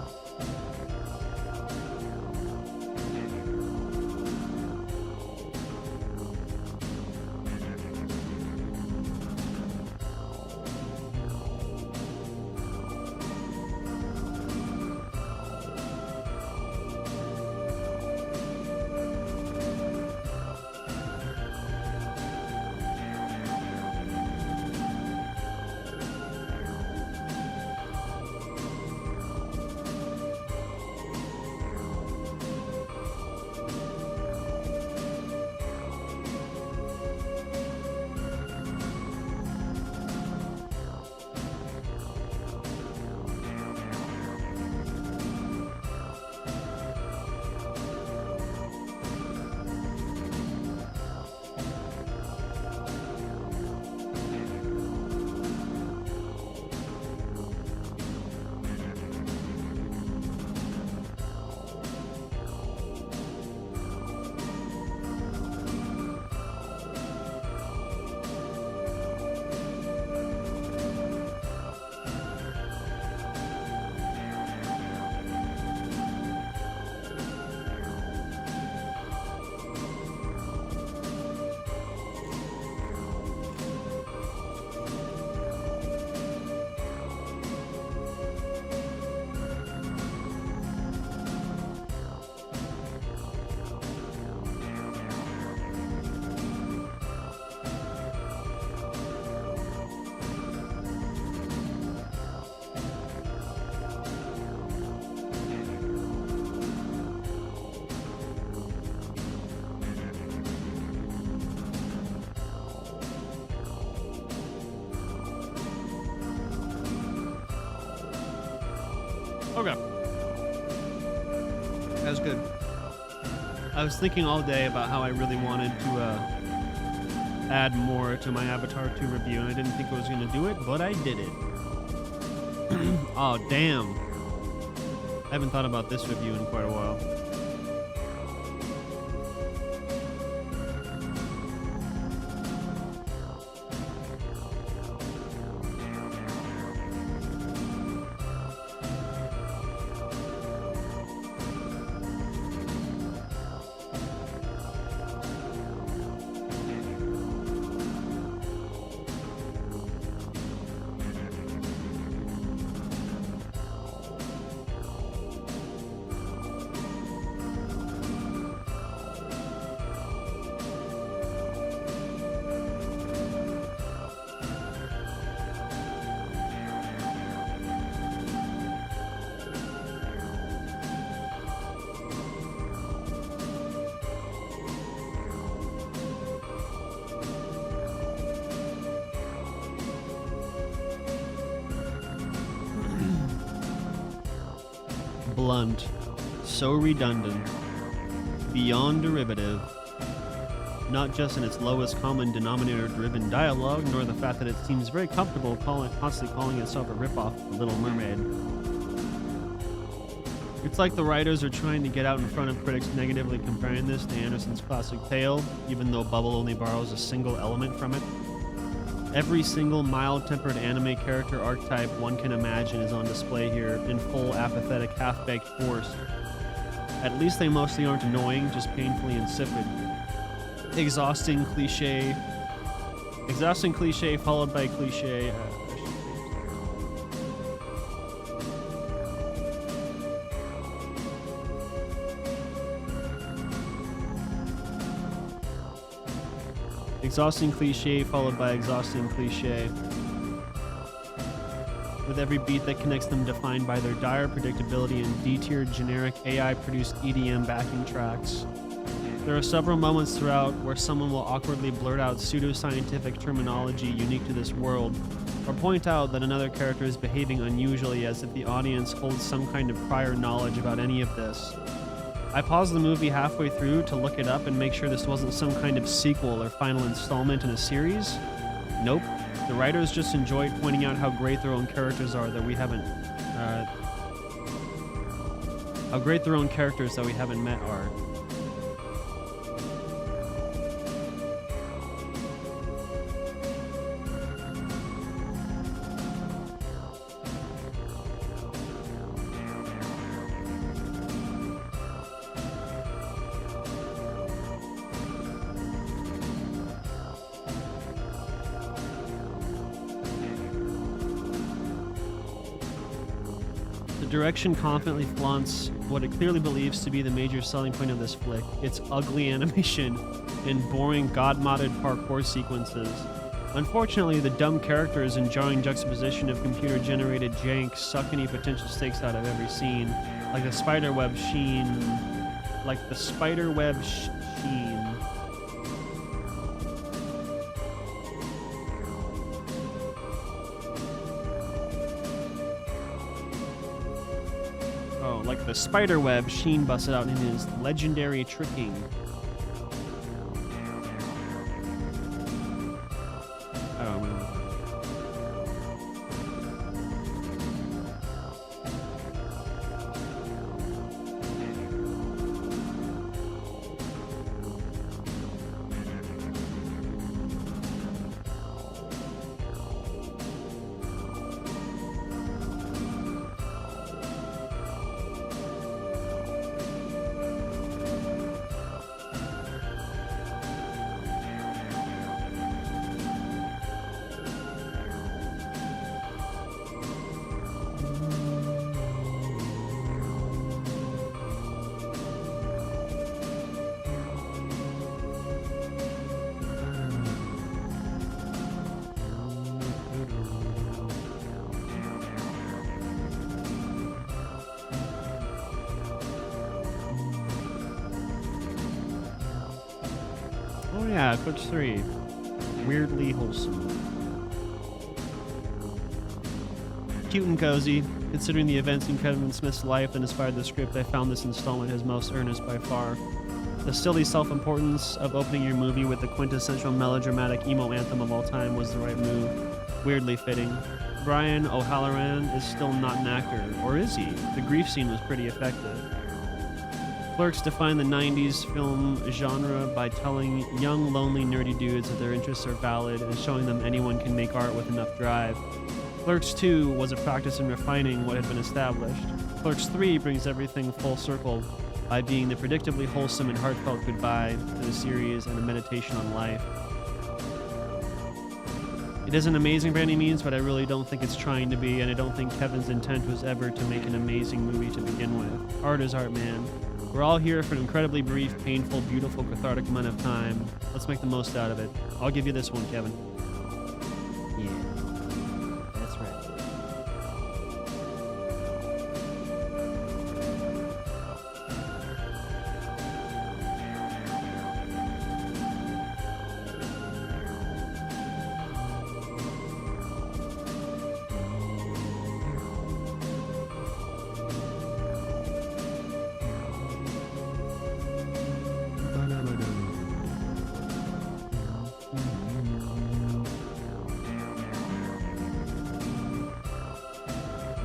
Okay. That was good. I was thinking all day about how I really wanted to add more to my Avatar 2 review, and I didn't think I was going to do it, but I did it. Oh, damn. I haven't thought about this review in quite a while. Blunt, so redundant, beyond derivative, not just in its lowest common denominator-driven dialogue, nor the fact that it seems very comfortable constantly calling itself a ripoff of The Little Mermaid. It's like the writers are trying to get out in front of critics negatively comparing this to Anderson's classic tale, even though Bubble only borrows a single element from it. Every single mild-tempered anime character archetype one can imagine is on display here in full apathetic, half-baked force. At least they mostly aren't annoying, just painfully insipid. Exhausting cliche followed by cliche. Exhausting cliche followed by exhausting cliche. With every beat that connects them defined by their dire predictability and D-tiered generic AI-produced EDM backing tracks. There are several moments throughout where someone will awkwardly blurt out pseudoscientific terminology unique to this world, or point out that another character is behaving unusually as if the audience holds some kind of prior knowledge about any of this. I paused the movie halfway through to look it up and make sure this wasn't some kind of sequel or final installment in a series. Nope. The writers just enjoyed pointing out how great their own characters are that we haven't met are. The direction confidently flaunts what it clearly believes to be the major selling point of this flick, its ugly animation and boring god-modded parkour sequences. Unfortunately, the dumb characters and jarring juxtaposition of computer-generated jank suck any potential stakes out of every scene, like the spiderweb sheen. Oh, like the spiderweb Sheen busted out in his legendary tricking. I don't know. Oh yeah, Clerks 3. Weirdly wholesome. Cute and cozy. Considering the events in Kevin Smith's life that inspired the script, I found this installment his most earnest by far. The silly self-importance of opening your movie with the quintessential melodramatic emo anthem of all time was the right move. Weirdly fitting. Brian O'Halloran is still not an actor, or is he? The grief scene was pretty effective. Clerks defined the 90s film genre by telling young, lonely, nerdy dudes that their interests are valid and showing them anyone can make art with enough drive. Clerks 2 was a practice in refining what had been established. Clerks 3 brings everything full circle by being the predictably wholesome and heartfelt goodbye to the series and a meditation on life. It isn't amazing by any means, but I really don't think it's trying to be, and I don't think Kevin's intent was ever to make an amazing movie to begin with. Art is art, man. We're all here for an incredibly brief, painful, beautiful, cathartic amount of time. Let's make the most out of it. I'll give you this one, Kevin. Yeah. That's right.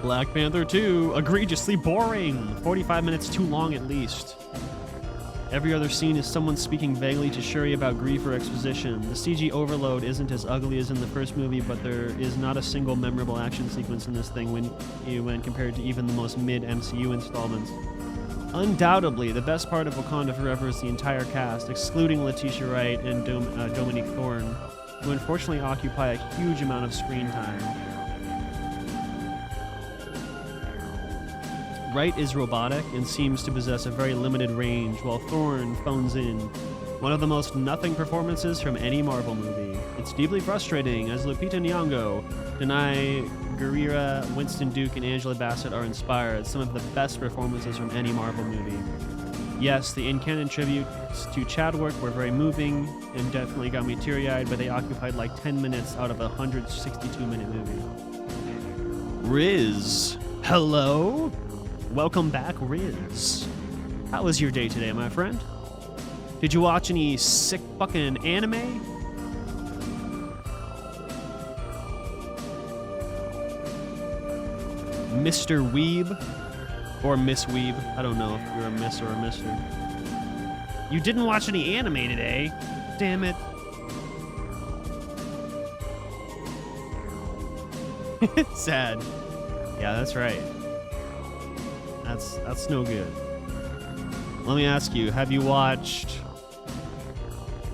Black Panther 2, egregiously boring. 45 minutes too long at least. Every other scene is someone speaking vaguely to Shuri about grief or exposition. The CG overload isn't as ugly as in the first movie, but there is not a single memorable action sequence in this thing when compared to even the most mid-MCU installments. Undoubtedly, the best part of Wakanda Forever is the entire cast, excluding Letitia Wright and Dominique Thorne, who unfortunately occupy a huge amount of screen time. Wright is robotic and seems to possess a very limited range, while Thorne phones in. One of the most nothing performances from any Marvel movie. It's deeply frustrating as Lupita Nyong'o, Denai Guerrera, Winston Duke, and Angela Bassett are inspired, some of the best performances from any Marvel movie. Yes, the in-canon tribute to Chadwick were very moving and definitely got me teary-eyed, but they occupied like 10 minutes out of a 162-minute movie. Riz, hello? Welcome back, Riz. How was your day today, my friend? Did you watch any sick fucking anime? Mr. Weeb? Or Miss Weeb. I don't know if you're a miss or a mister. You didn't watch any anime today? Damn it. Sad. Yeah, that's right. That's no good. Let me ask you, have you watched...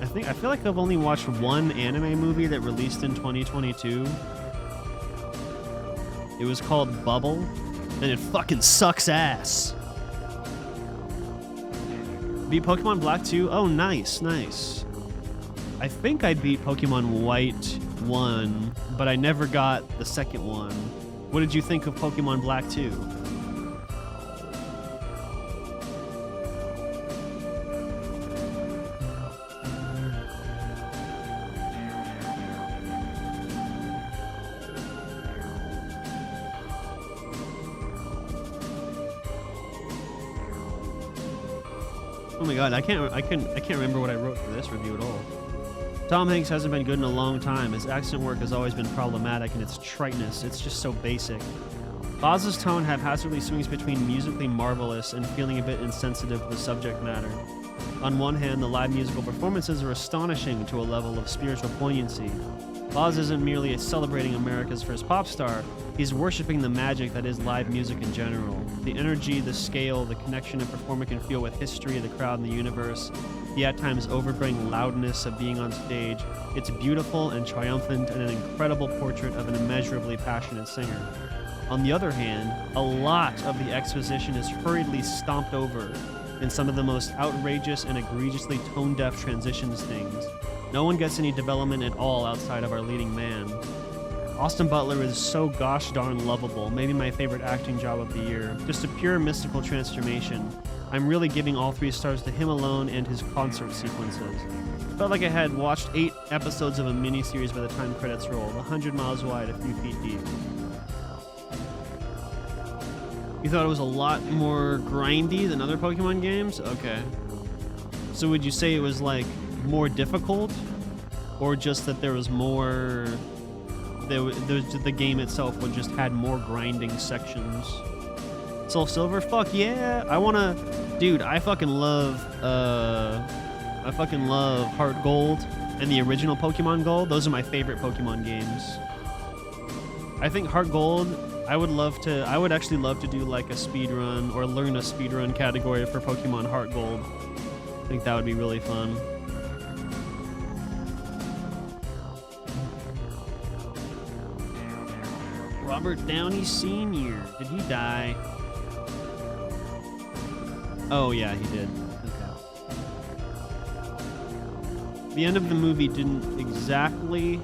I feel like I've only watched one anime movie that released in 2022. It was called Bubble, and it fucking sucks ass. Beat Pokemon Black 2? Oh, nice, nice. I think I beat Pokemon White 1, but I never got the second one. What did you think of Pokemon Black 2? Oh my god, I can't remember what I wrote for this review at all. Tom Hanks hasn't been good in a long time. His accent work has always been problematic, and its triteness, it's just so basic. Oz's tone haphazardly swings between musically marvelous and feeling a bit insensitive to the subject matter. On one hand, the live musical performances are astonishing to a level of spiritual poignancy. Oz isn't merely celebrating America's first pop star, he's worshipping the magic that is live music in general. The energy, the scale, the connection a performer can feel with history, the crowd, and the universe, the at times overbearing loudness of being on stage, it's beautiful and triumphant and an incredible portrait of an immeasurably passionate singer. On the other hand, a lot of the exposition is hurriedly stomped over in some of the most outrageous and egregiously tone-deaf transitions things. No one gets any development at all outside of our leading man. Austin Butler is so gosh darn lovable, maybe my favorite acting job of the year. Just a pure mystical transformation. I'm really giving all 3 stars to him alone and his concert sequences. Felt like I had watched 8 episodes of a miniseries by the time credits rolled, 100 miles wide, a few feet deep. You thought it was a lot more grindy than other Pokemon games? Okay. So would you say it was like more difficult, or just that there was more... the game itself would just had more grinding sections? Soul Silver? Fuck yeah! I wanna... Dude, I fucking love Heart Gold and the original Pokemon Gold. Those are my favorite Pokemon games. I think Heart Gold, I would actually love to do like a speedrun or learn a speedrun category for Pokemon Heart Gold. I think that would be really fun. Robert Downey Sr. Did he die? Oh yeah, he did. Okay. The end of the movie didn't exactly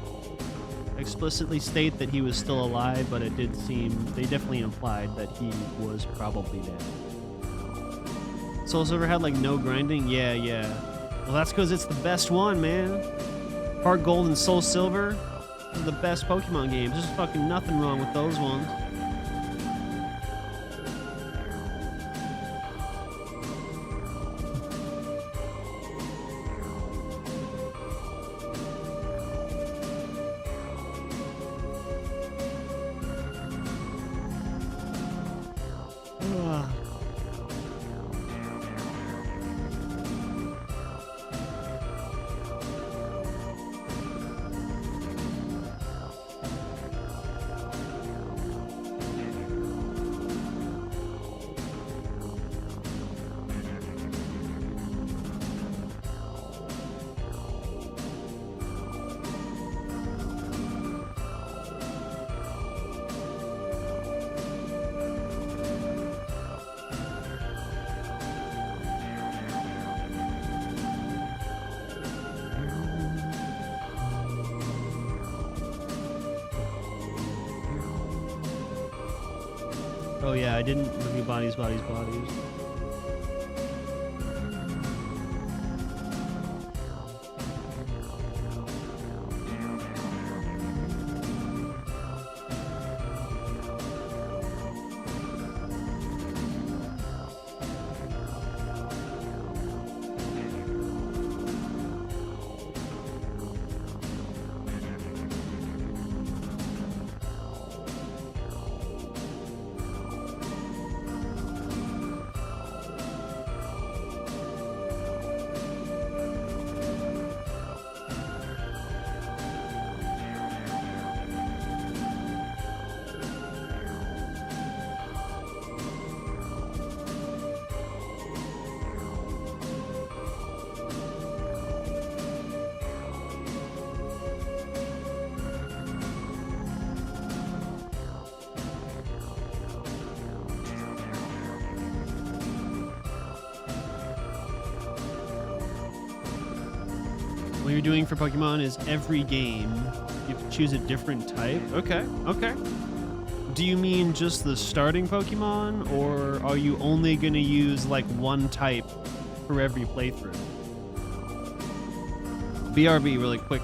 explicitly state that he was still alive, but it did seem, they definitely implied that he was probably dead. Soul Silver had like no grinding? Yeah. Well, that's because it's the best one, man. Heart Gold and Soul Silver are the best Pokemon games. There's fucking nothing wrong with those ones. Oh yeah, I didn't review Bodies. What you're doing for Pokemon is every game, you have to choose a different type. Okay, okay. Do you mean just the starting Pokemon, or are you only going to use like one type for every playthrough? BRB really quick.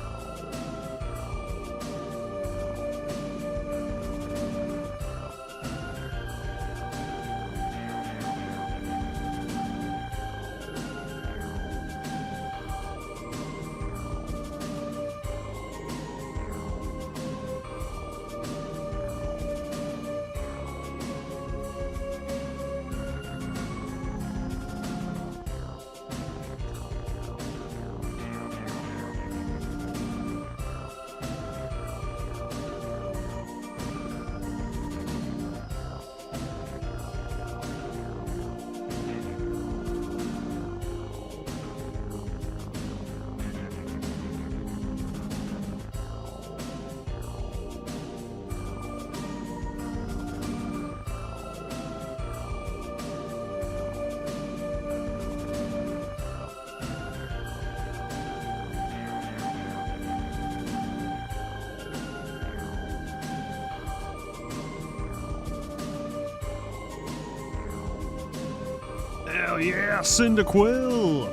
Hell yeah, Cyndaquil!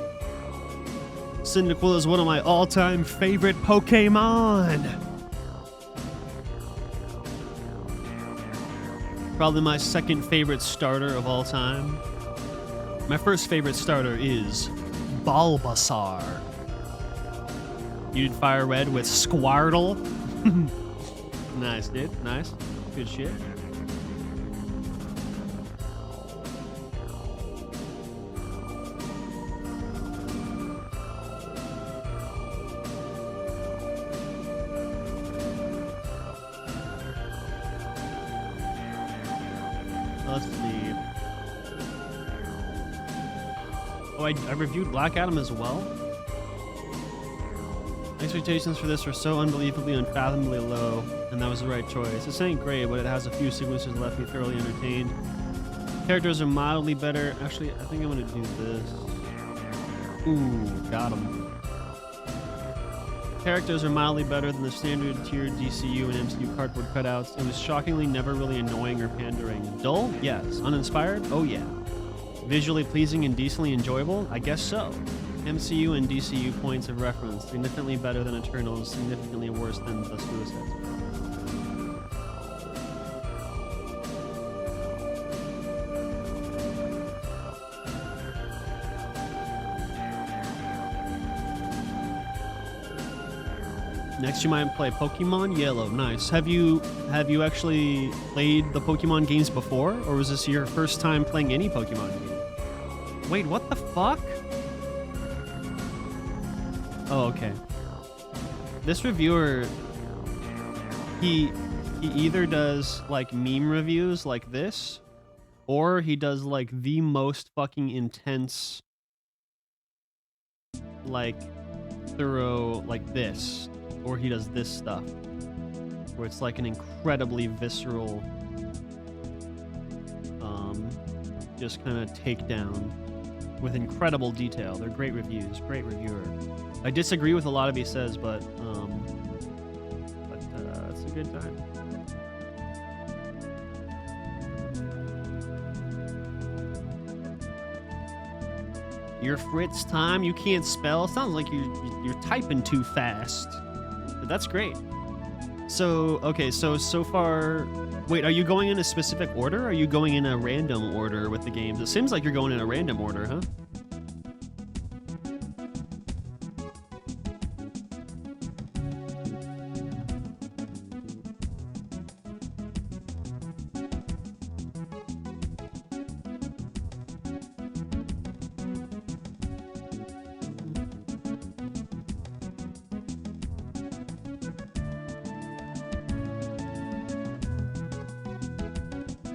Cyndaquil is one of my all-time favorite Pokémon! Probably my second favorite starter of all time. My first favorite starter is Bulbasaur. You did Fire Red with Squirtle. Nice, dude. Nice. Good shit. Let's see. Oh, I reviewed Black Adam as well. Expectations for this were so unbelievably, unfathomably low, and that was the right choice. This ain't great, but it has a few sequences that left me thoroughly entertained. Characters are mildly better. Actually, I think I'm gonna do this. Ooh, got him. Characters are mildly better than the standard tier DCU and MCU cardboard cutouts. It was shockingly never really annoying or pandering. Dull? Yes. Uninspired? Oh yeah. Visually pleasing and decently enjoyable? I guess so. MCU and DCU points of reference. Significantly better than Eternals, significantly worse than the Suicide Squad. Next, you might play Pokemon Yellow. Nice. Have you actually played the Pokemon games before, or was this your first time playing any Pokemon game? Wait, what the fuck? Oh, okay. This reviewer, he either does like meme reviews like this, or he does like the most fucking intense, like thorough like this. Or he does this stuff, where it's like an incredibly visceral, just kind of takedown with incredible detail. They're great reviews, great reviewer. I disagree with a lot of he says, but it's a good time. Your Fritz time? You can't spell? Sounds like you're typing too fast. But that's great. So, okay, so far... Wait, are you going in a specific order? Or are you going in a random order with the games? It seems like you're going in a random order, huh?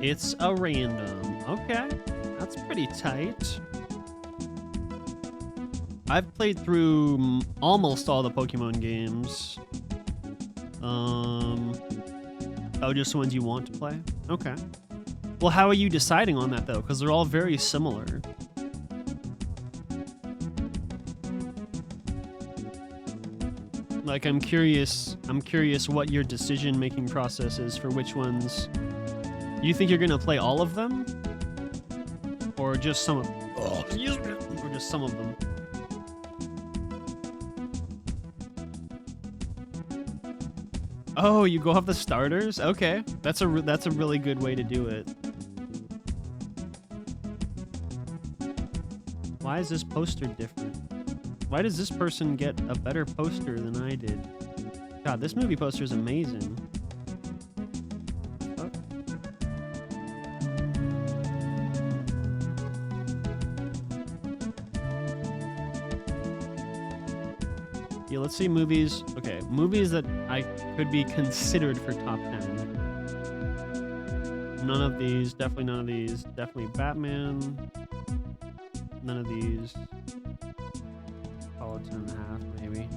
It's a random. Okay. That's pretty tight. I've played through almost all the Pokemon games. Oh, just the ones you want to play? Okay. Well, how are you deciding on that, though? Because they're all very similar. Like, I'm curious what your decision-making process is for which ones. You think you're gonna play all of them? Or just some of them? Oh, excuse me. Or just some of them? Oh, you go off the starters? Okay. That's a really good way to do it. Why is this poster different? Why does this person get a better poster than I did? God, this movie poster is amazing. Fuck. Yeah, let's see movies. Okay, movies that I could be considered for top 10. None of these. Definitely none of these. Definitely Batman. None of these. Apollo 10.5, maybe.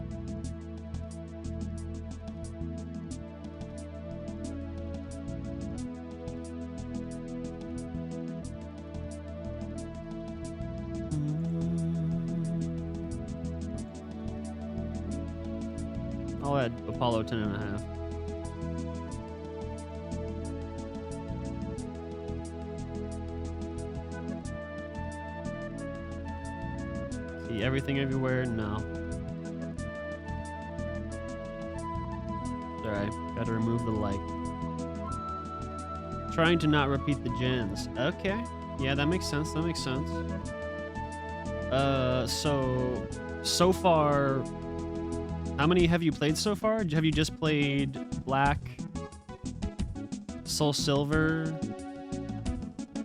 I'll add Apollo 10.5. See everything everywhere? No. Alright, gotta remove the like. Trying to not repeat the gens. Okay. Yeah, that makes sense. That makes sense. So far, how many have you played so far? Have you just played Black, Soul Silver?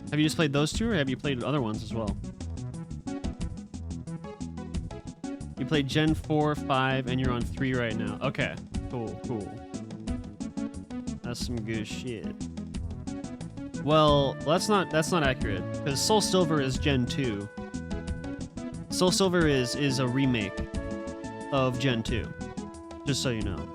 Have you just played those two, or have you played other ones as well? You played Gen 4, 5, and you're on 3 right now. Okay, cool, cool. That's some good shit. Well, that's not accurate, because Soul Silver is Gen 2. Soul Silver is a remake of Gen 2, just so you know.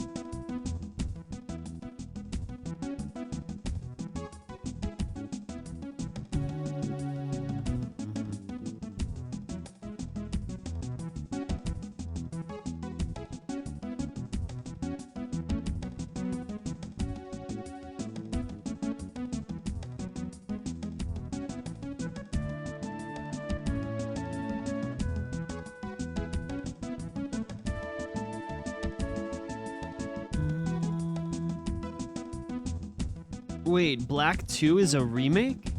Wait, Black 2 is a remake?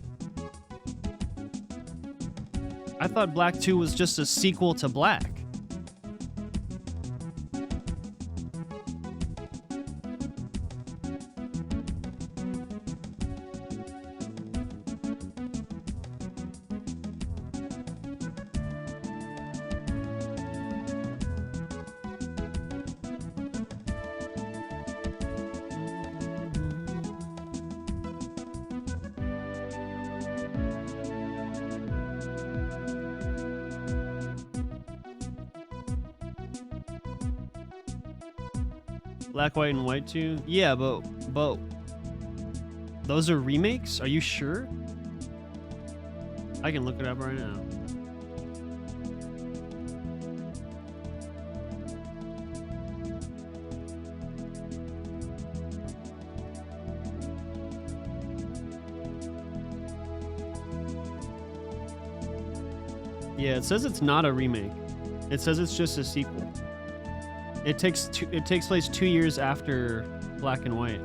I thought Black 2 was just a sequel to Black. Black, White, and White 2? Yeah, but those are remakes? Are you sure? I can look it up right now. Yeah, it says it's not a remake. It says it's just a sequel. It takes place 2 years after Black and White,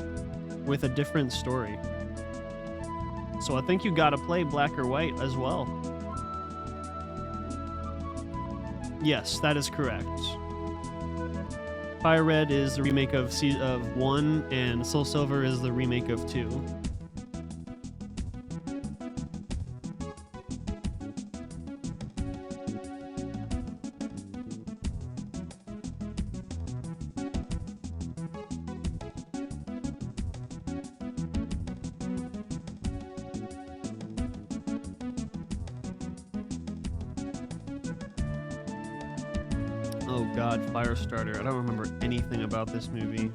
with a different story. So I think you gotta play Black or White as well. Yes, that is correct. Fire Red is the remake of 1, and Soul Silver is the remake of 2. Oh god, Firestarter. I don't remember anything about this movie.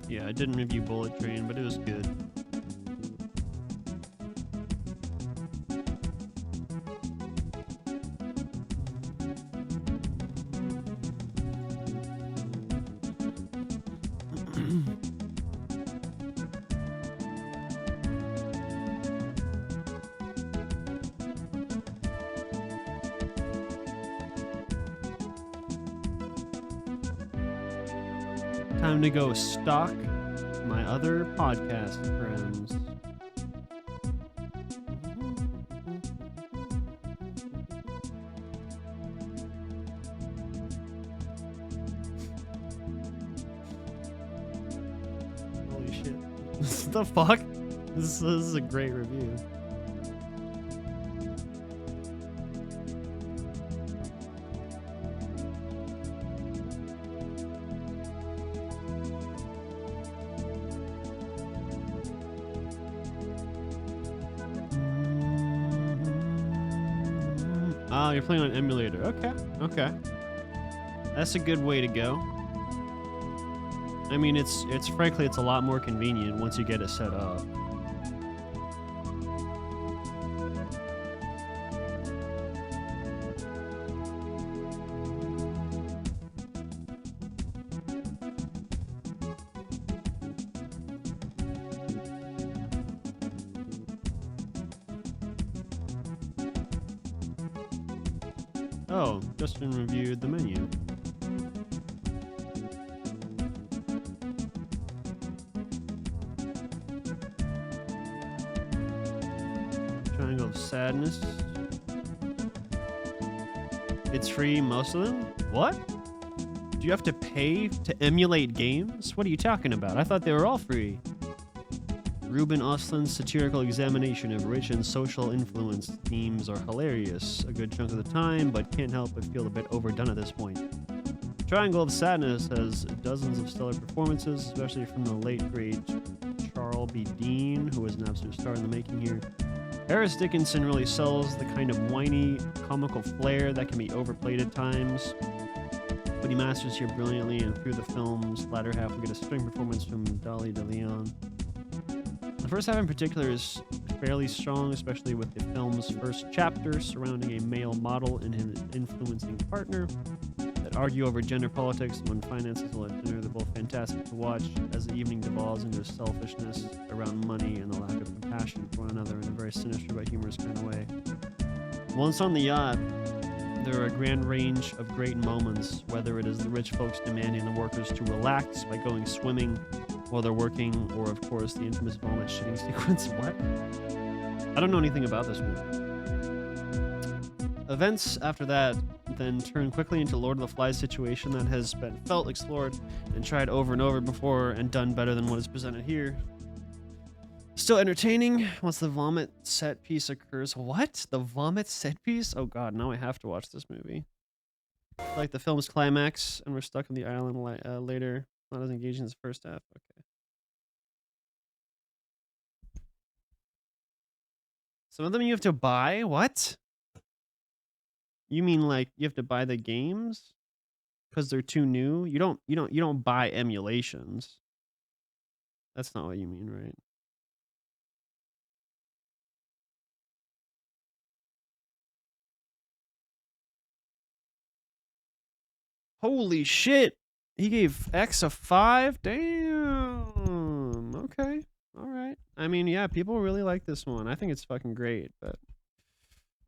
Yeah, I didn't review Bullet Train, but it was good. Time to go stalk my other podcast friends. Holy shit. What the fuck? This is a great review. Oh, you're playing on emulator. Okay, okay. That's a good way to go. I mean, it's frankly, it's a lot more convenient once you get it set up. Oh, Justin reviewed the menu. Triangle of Sadness. It's free, most of them? What? Do you have to pay to emulate games? What are you talking about? I thought they were all free. Ruben Östlund's satirical examination of rich and social influence themes are hilarious a good chunk of the time, but can't help but feel a bit overdone at this point. Triangle of Sadness has dozens of stellar performances, especially from the late great Charles B. Dean, who was an absolute star in the making here. Harris Dickinson really sells the kind of whiny, comical flair that can be overplayed at times, but he masters here brilliantly, and through the film's latter half we get a string performance from Dolly de Leon. The first half in particular is fairly strong, especially with the film's first chapter surrounding a male model and his influencing partner that argue over gender politics when finances will at dinner. They're both fantastic to watch as the evening devolves into selfishness around money and the lack of compassion for one another in a very sinister but humorous kind of way. Once on the yacht, there are a grand range of great moments, whether it is the rich folks demanding the workers to relax by going swimming while they're working, or of course the infamous vomit shitting sequence. What? I don't know anything about this movie. Events after that then turn quickly into Lord of the Flies situation that has been felt, explored, and tried over and over before and done better than what is presented here. Still entertaining once the vomit set piece occurs. What? The vomit set piece? Oh god, now I have to watch this movie. Like the film's climax, and we're stuck on the island later. Not as engaging as the first half. Okay. Some of them you have to buy? What? You mean like you have to buy the games because they're too new? You don't buy emulations. That's not what you mean, right? Holy shit. He gave X a 5? Damn. Okay. All right. I mean, yeah, people really like this one. I think it's fucking great, but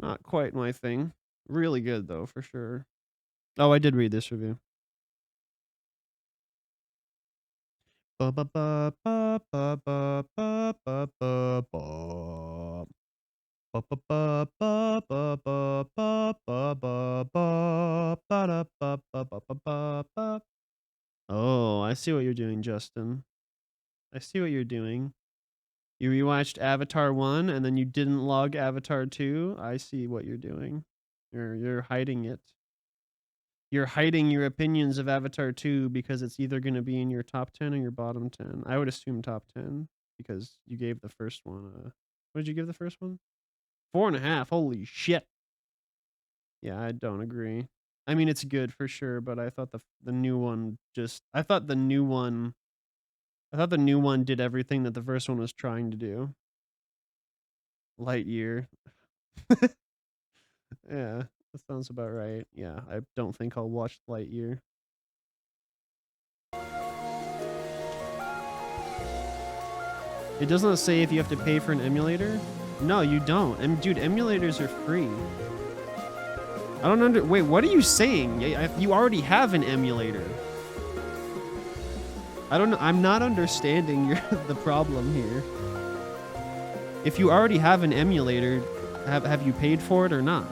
not quite my thing. Really good, though, for sure. Oh, I did read this review. Ba ba ba ba ba ba ba ba ba ba. Ba ba ba ba ba ba ba ba ba ba ba ba ba ba ba ba. Oh, I see what you're doing, Justin. I see what you're doing. You rewatched Avatar 1 and then you didn't log Avatar 2. I see what you're doing. You're hiding it. You're hiding your opinions of Avatar 2 because it's either going to be in your top 10 or your bottom 10. I would assume top 10 because you gave the first one what did you give the first one? 4.5. Holy shit. Yeah, I don't agree. I mean, it's good for sure, but I thought the new one I thought the new one did everything that the first one was trying to do. Lightyear. Yeah, that sounds about right. Yeah, I don't think I'll watch Lightyear. It doesn't say if you have to pay for an emulator. No, you don't. Dude, emulators are free. I don't wait, what are you saying? You already have an emulator. I don't know. I'm not understanding the problem here. If you already have an emulator, have you paid for it or not?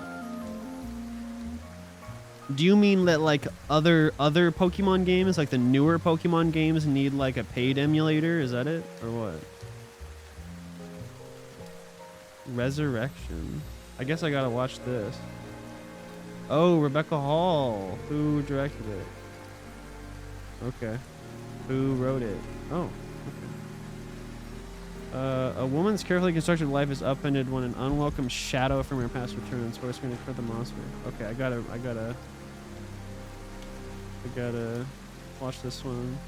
Do you mean that like other Pokemon games, like the newer Pokemon games, need like a paid emulator? Is that it or what? Resurrection. I guess I gotta watch this. Oh, Rebecca Hall. Who directed it? Okay. Who wrote it? Oh. Okay. A woman's carefully constructed life is upended when an unwelcome shadow from her past returns, forcing her to confront the monster. Okay, I gotta watch this one.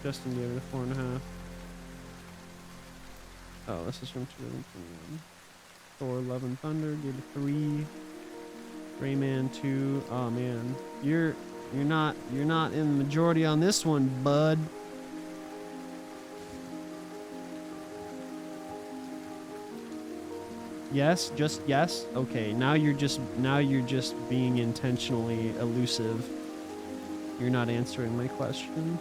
Justin gave it a 4.5. Oh, this is from 2021. Thor: Love and Thunder gave it 3. Rayman 2. Oh man, you're not in the majority on this one, bud. Yes, just yes. Okay, now you're just being intentionally elusive. You're not answering my question.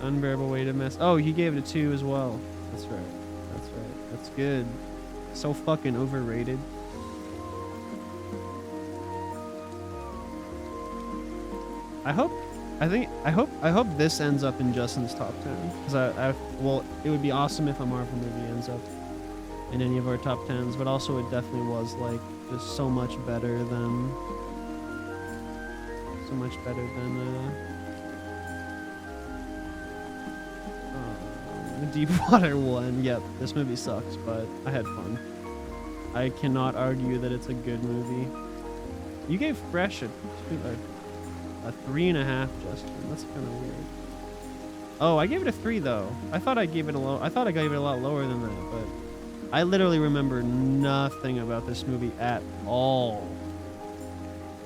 Unbearable weight of mess. Oh, he gave it a 2 as well. That's right. That's right. That's good. So fucking overrated. I hope this ends up in Justin's top 10. Because well, it would be awesome if a Marvel movie ends up in any of our top 10s, but also it definitely was like just so much better than the Deepwater one. Yep, this movie sucks, but I had fun. I cannot argue that it's a good movie. You gave Fresh a 3.5, Justin. That's kind of weird. Oh, I gave it a 3 though. I thought I gave it a lot lower than that, but I literally remember nothing about this movie at all.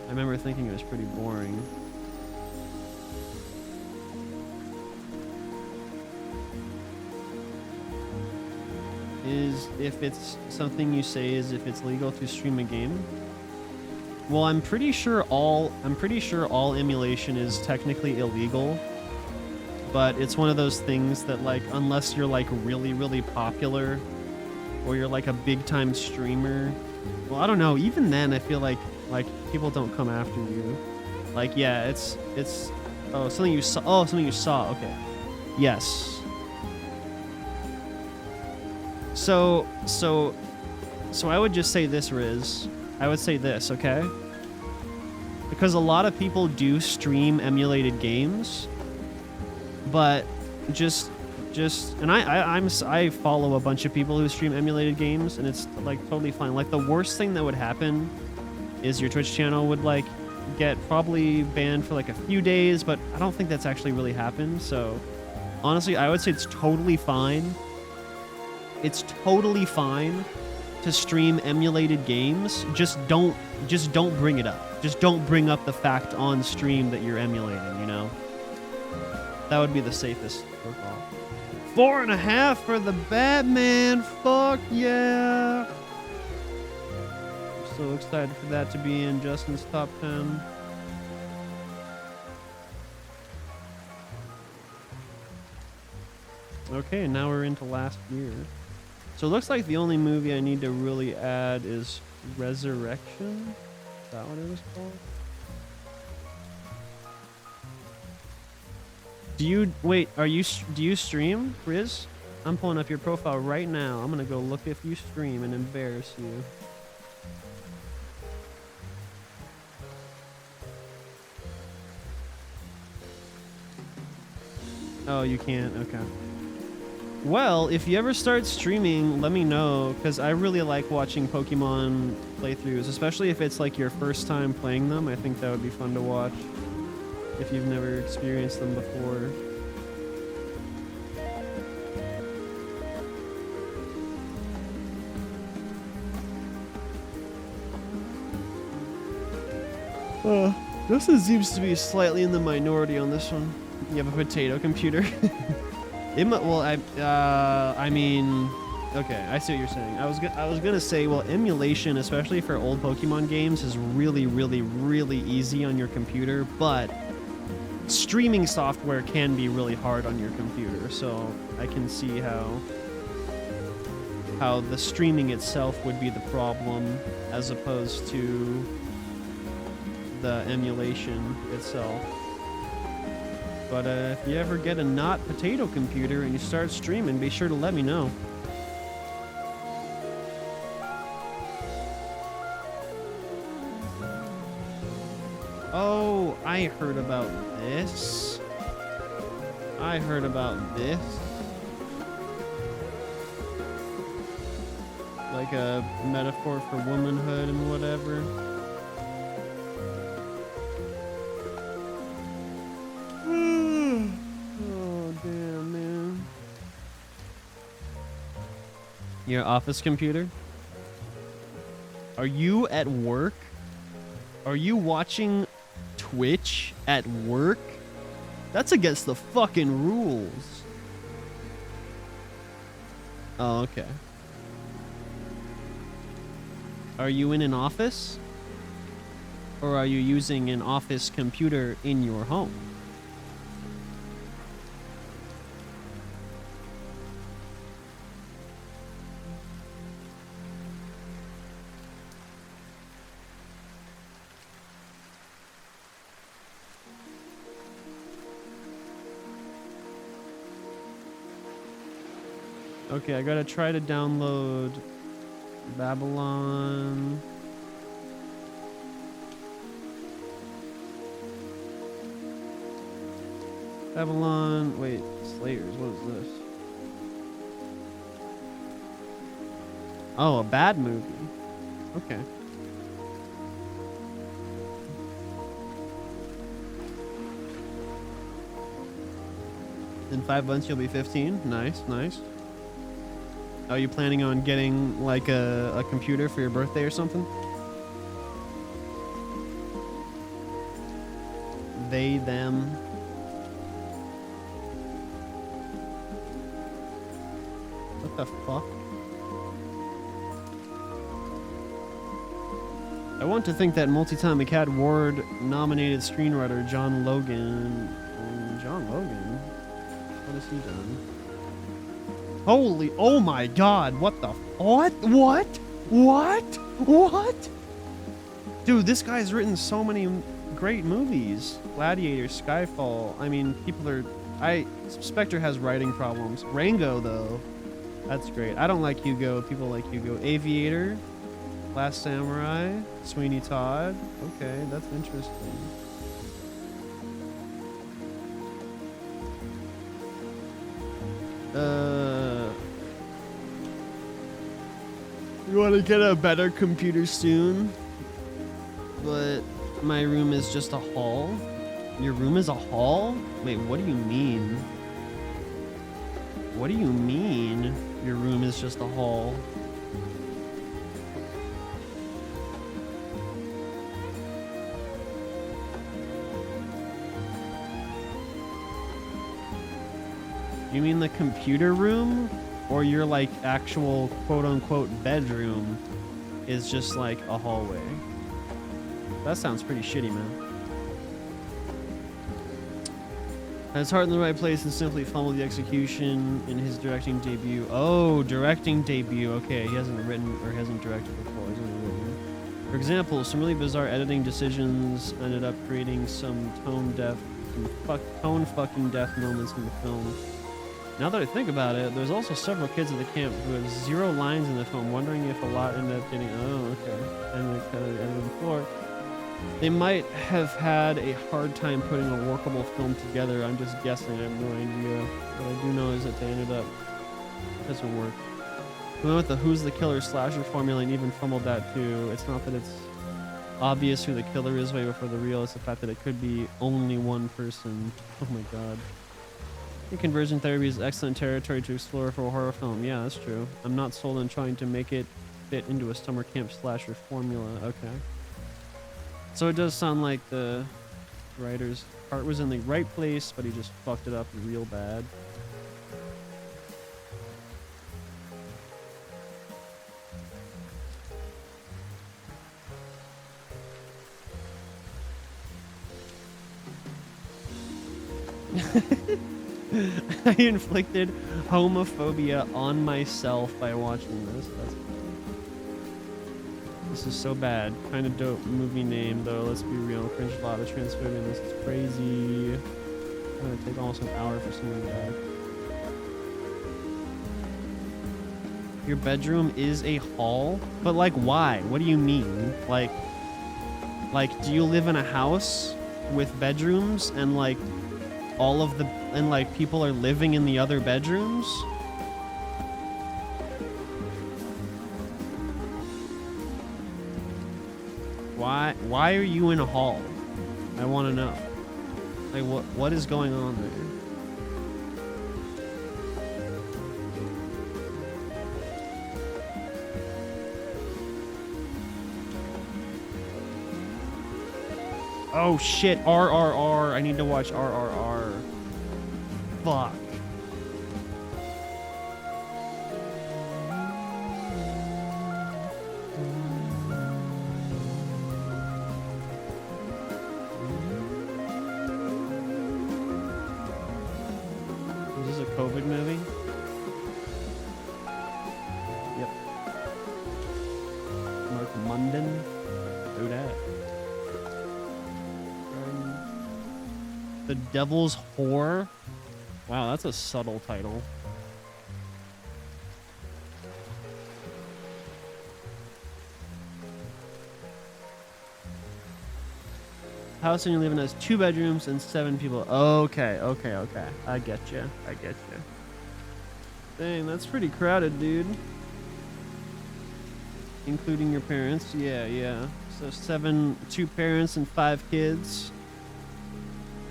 I remember thinking it was pretty boring. Is if it's something you say is if it's legal to stream a game. Well, I'm pretty sure all emulation is technically illegal, but it's one of those things that like unless you're like really, really popular or you're like a big time streamer, well, I don't know, even then I feel like people don't come after you. Like, yeah, it's something you saw. Okay. Yes. So I would just say this, Riz. I would say this, okay? Because a lot of people do stream emulated games, but and I follow a bunch of people who stream emulated games, and it's like totally fine. Like the worst thing that would happen is your Twitch channel would like get probably banned for like a few days, but I don't think that's actually really happened. So honestly, I would say it's totally fine. It's totally fine to stream emulated games. Just don't bring it up. Just don't bring up the fact on stream that you're emulating, you know? That would be the safest protocol. 4.5 for the Batman. Fuck yeah. I'm so excited for that to be in Justin's top 10. Okay, now we're into last year. So it looks like the only movie I need to really add is Resurrection. Is that what it was called? Do you stream, Riz? I'm pulling up your profile right now. I'm gonna go look if you stream and embarrass you. Oh, you can't? Okay. Well, if you ever start streaming, let me know, because I really like watching Pokemon playthroughs, especially if it's like your first time playing them. I think that would be fun to watch if you've never experienced them before. Justin seems to be slightly in the minority on this one. You have a potato computer. Well, I mean, okay, I see what you're saying. I was gonna say, well, emulation, especially for old Pokemon games, is really, really, really easy on your computer, but streaming software can be really hard on your computer. So I can see how the streaming itself would be the problem, as opposed to the emulation itself. But if you ever get a not potato computer and you start streaming, be sure to let me know. Oh, I heard about this. I heard about this. Like a metaphor for womanhood and whatever. Your office computer? Are you at work? Are you watching Twitch at work? That's against the fucking rules. Oh, okay. Are you in an office? Or are you using an office computer in your home? Okay, I gotta try to download Babylon. Babylon, wait, Slayers, what is this? Oh, a bad movie. Okay. In 5 months you'll be 15? Nice, nice. Are you planning on getting like a computer for your birthday or something? They, them. What the fuck? I want to think that multi-time Acad Award nominated screenwriter John Logan. John Logan? What has he done? Holy, oh my god, what the, what? Dude, this guy's written so many great movies. Gladiator, Skyfall, I mean, Spectre has writing problems. Rango, though, that's great. I don't like Hugo, people like Hugo. Aviator, Last Samurai, Sweeney Todd, okay, that's interesting. You want to get a better computer soon? But my room is just a hall? Your room is a hall? Wait, what do you mean? What do you mean your room is just a hall? You mean the computer room? Or your like actual quote-unquote bedroom is just like a hallway? That sounds pretty shitty, man. Has heart in the right place and simply fumbled the execution in his directing debut. Oh, directing debut. Okay, he hasn't written or hasn't directed before. He's only written. For example, some really bizarre editing decisions ended up creating some tone fucking deaf moments in the film. Now that I think about it, there's also several kids at the camp who have 0 lines in the film, wondering if a lot ended up getting, oh, okay, and they kind of ended on the floor. They might have had a hard time putting a workable film together. I'm just guessing, I have no idea. What I do know is that they ended up Doesn't work. We went with the who's the killer slasher formula and even fumbled that too. It's not that it's obvious who the killer is way before the real. It's the fact that it could be only one person. Oh my god. I think conversion therapy is excellent territory to explore for a horror film. Yeah, that's true. I'm not sold on trying to make it fit into a summer camp slasher formula. Okay. So it does sound like the writer's heart was in the right place, but he just fucked it up real bad. I inflicted homophobia on myself by watching this. This is so bad. Kind of dope movie name, though. Let's be real. Cringe a lot of transphobia. This is crazy. It's gonna take almost an hour for someone to die. Your bedroom is a hall? But, like, why? What do you mean? Like, do you live in a house with bedrooms and, like, all of the... and, like, people are living in the other bedrooms? Why are you in a hall? I want to know. Like, what is going on there? Oh shit, RRR. I need to watch RRR. Fuck. Is this a COVID movie? Yep. Mark Munden. Who dat? The Devil's Whore? Wow, that's a subtle title. House and you live in has 2 bedrooms and 7 people. Okay. I get you. Dang, that's pretty crowded, dude. Including your parents. Yeah. So 2 parents and 5 kids.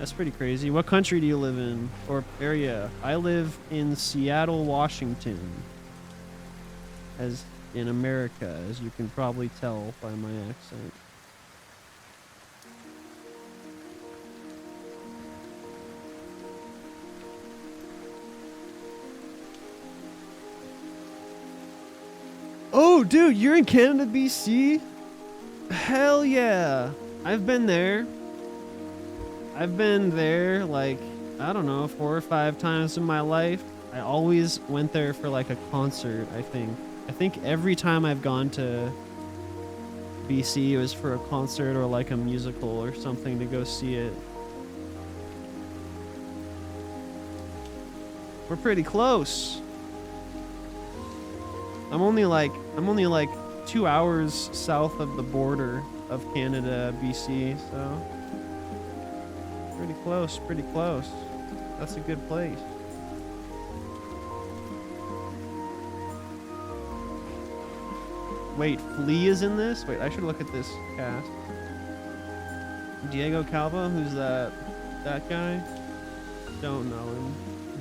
That's pretty crazy. What country do you live in? Or area? I live in Seattle, Washington. As in America, as you can probably tell by my accent. Oh, dude, you're in Canada, BC? Hell yeah. I've been there. I've been there, like, I don't know, 4 or 5 times in my life. I always went there for, like, a concert, I think. I think every time I've gone to BC, it was for a concert or, like, a musical or something to go see it. We're pretty close. I'm only like 2 hours south of the border of Canada, BC, so pretty close. That's a good place. Wait, Flea is in this? Wait, I should look at this cast. Diego Calva, who's that? That guy? Don't know him.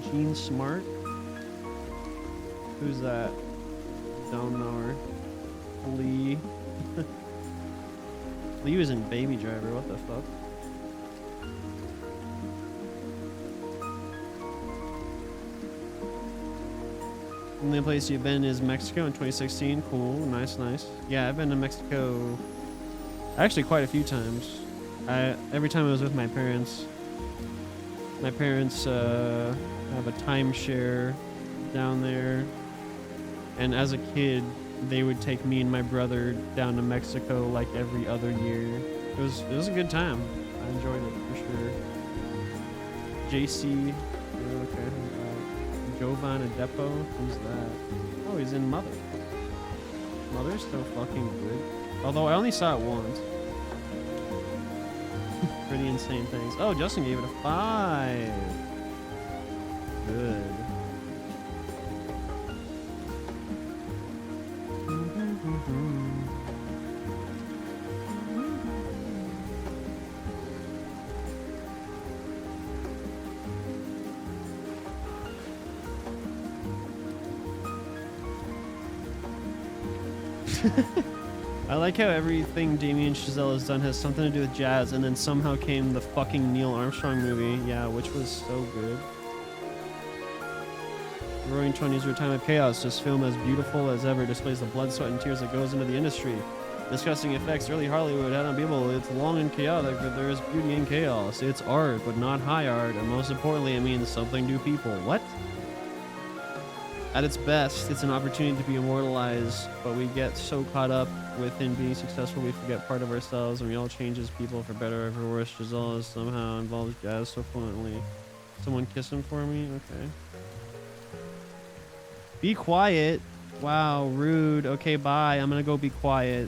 Gene Smart? Who's that? Don't know her. Lee. Lee was in Baby Driver, what the fuck? The only place you've been is Mexico in 2016. Cool, nice. Yeah, I've been to Mexico actually quite a few times. Every time I was with my parents. My parents have a timeshare down there. And as a kid, they would take me and my brother down to Mexico like every other year. It was a good time. I enjoyed it for sure. JC, okay. Jovan Adepo, who's that? Oh, he's in Mother. Mother's so fucking good. Although I only saw it once. Pretty insane things. Oh, Justin gave it a 5. Good. I like how everything Damien Chazelle has done has something to do with jazz, and then somehow came the fucking Neil Armstrong movie, yeah, which was so good. Roaring Twenties: Your Time of Chaos, this film as beautiful as ever displays the blood, sweat, and tears that goes into the industry. Discussing effects early Hollywood had on people. It's long and chaotic, but there is beauty in chaos. It's art, but not high art, and most importantly, it means something to people. What? At its best, it's an opportunity to be immortalized, but we get so caught up within being successful, we forget part of ourselves, and we all change as people for better or for worse. Giselle somehow involves jazz so fluently. Someone kiss him for me? Okay. Be quiet. Wow, rude. Okay, bye. I'm gonna go be quiet.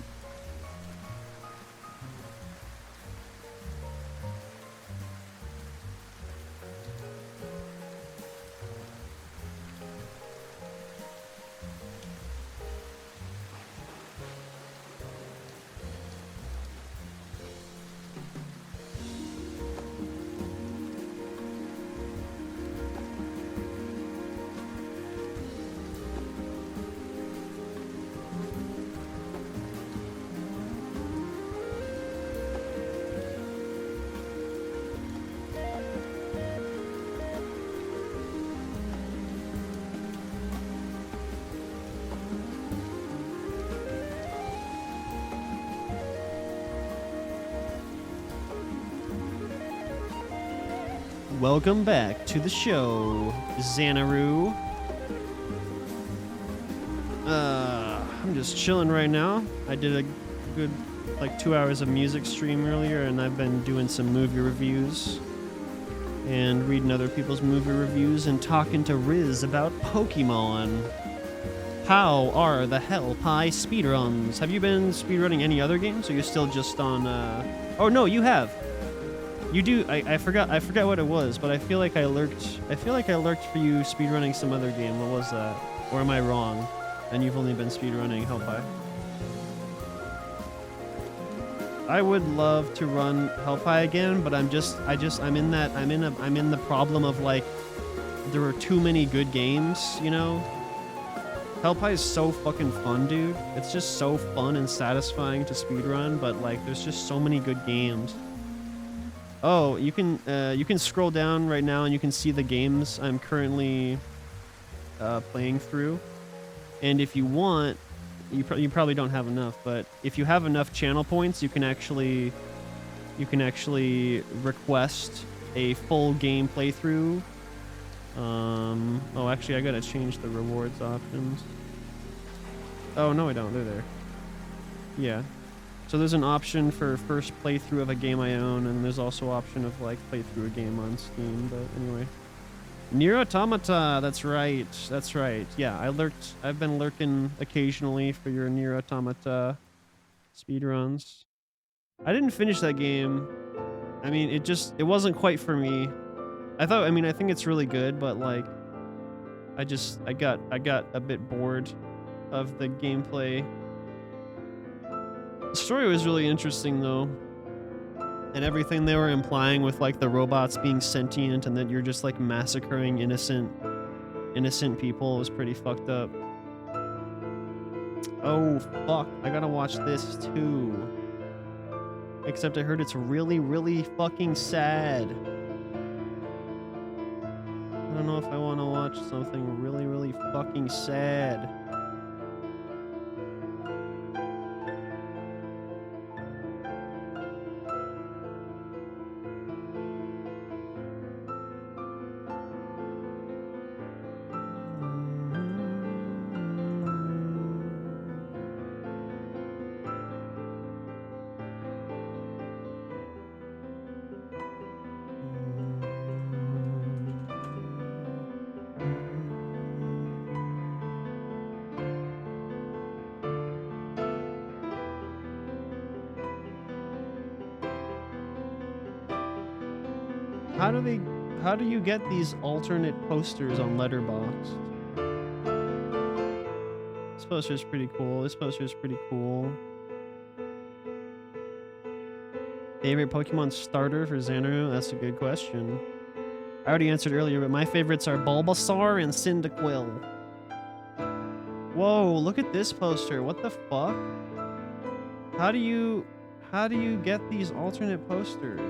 Welcome back to the show, Xanaru. I'm just chilling right now. I did a good, like, 2 hours of music stream earlier, and I've been doing some movie reviews and reading other people's movie reviews and talking to Riz about Pokemon. How are the hell pie speedruns? Have you been speedrunning any other games, or you're still just on, Oh, no, you have. You do. I forgot what it was, but I feel like I lurked for you speedrunning some other game. What was that? Or am I wrong? And you've only been speedrunning Hellpie. I would love to run Hellpie again, but I'm in the problem of, like, there are too many good games, you know? Hellpie is so fucking fun, dude. It's just so fun and satisfying to speedrun, but, like, there's just so many good games. Oh, you can scroll down right now and you can see the games I'm currently playing through. And if you want, you probably don't have enough, but if you have enough channel points, you can actually request a full game playthrough. Oh, actually, I gotta change the rewards options. Oh no, I don't. They're there. Yeah. So there's an option for first playthrough of a game I own, and there's also option of, like, playthrough a game on Steam, but anyway. Nier Automata, that's right. Yeah, I've been lurking occasionally for your Nier Automata speedruns. I didn't finish that game. I mean, it wasn't quite for me. I think it's really good, but, like, I got a bit bored of the gameplay. The story was really interesting, though, and everything they were implying with, like, the robots being sentient and that you're just, like, massacring innocent people was pretty fucked up. Oh fuck, I gotta watch this too. Except I heard it's really, really fucking sad. I don't know if I want to watch something really, really fucking sad. How do you get these alternate posters on Letterboxd? This poster's pretty cool. Favorite Pokemon starter for Xanaru? That's a good question. I already answered earlier, but my favorites are Bulbasaur and Cyndaquil. Whoa, look at this poster. What the fuck? How do you get these alternate posters?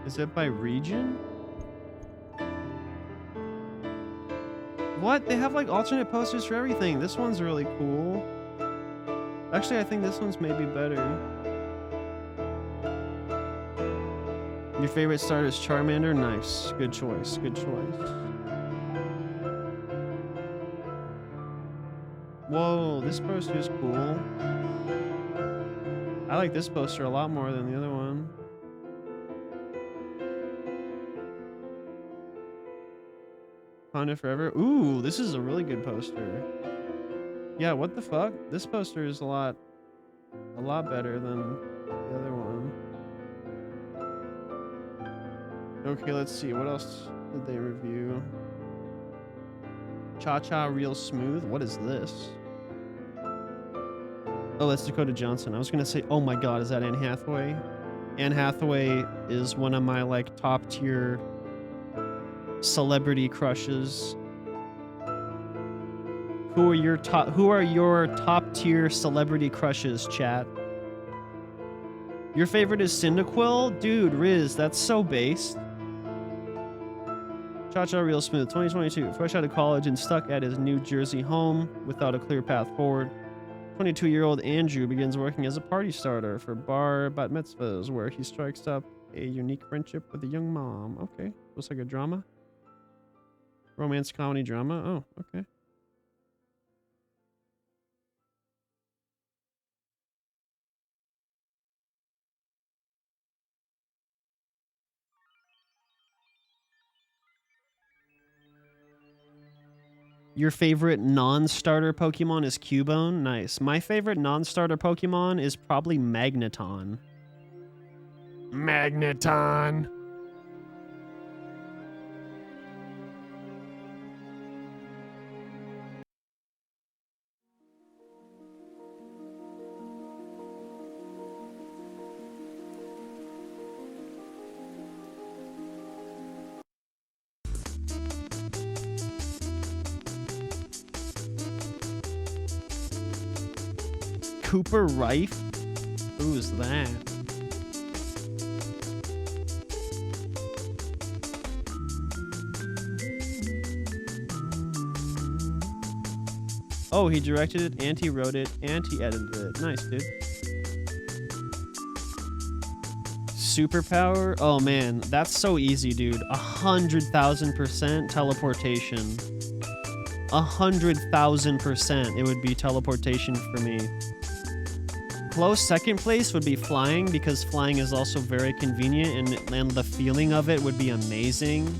Is it by region? What? They have like alternate posters for everything. This one's really cool. Actually, I think this one's maybe better. Your favorite starter is Charmander? Nice. Good choice. Good choice. Whoa, this poster is cool. I like this poster a lot more than the other one. Wakanda Forever. Ooh, this is a really good poster. Yeah, what the fuck? This poster is a lot better than the other one. Okay, let's see. What else did they review? Cha-Cha Real Smooth. What is this? Oh, that's Dakota Johnson. I was gonna say, oh my god, is that Anne Hathaway? Anne Hathaway is one of my like top tier celebrity crushes. Who are your top tier celebrity crushes, chat? Your favorite is Cyndaquil? Dude, Riz, that's so based. Cha-Cha Real Smooth, 2022. Fresh out of college and stuck at his New Jersey home without a clear path forward, 22-year-old Andrew begins working as a party starter for bar bat mitzvahs, where he strikes up a unique friendship with a young mom. Okay, looks like a drama. Romance, comedy, drama. Oh, okay. Your favorite non-starter Pokemon is Cubone? Nice. My favorite non-starter Pokemon is probably Magneton. Magneton! Cooper Rife? Who's that? Oh, he directed it, and he wrote it, and he edited it. Nice, dude. Superpower? Oh man, that's so easy, dude. 100,000% teleportation. 100,000% it would be teleportation for me. Close second place would be flying, because flying is also very convenient, and the feeling of it would be amazing.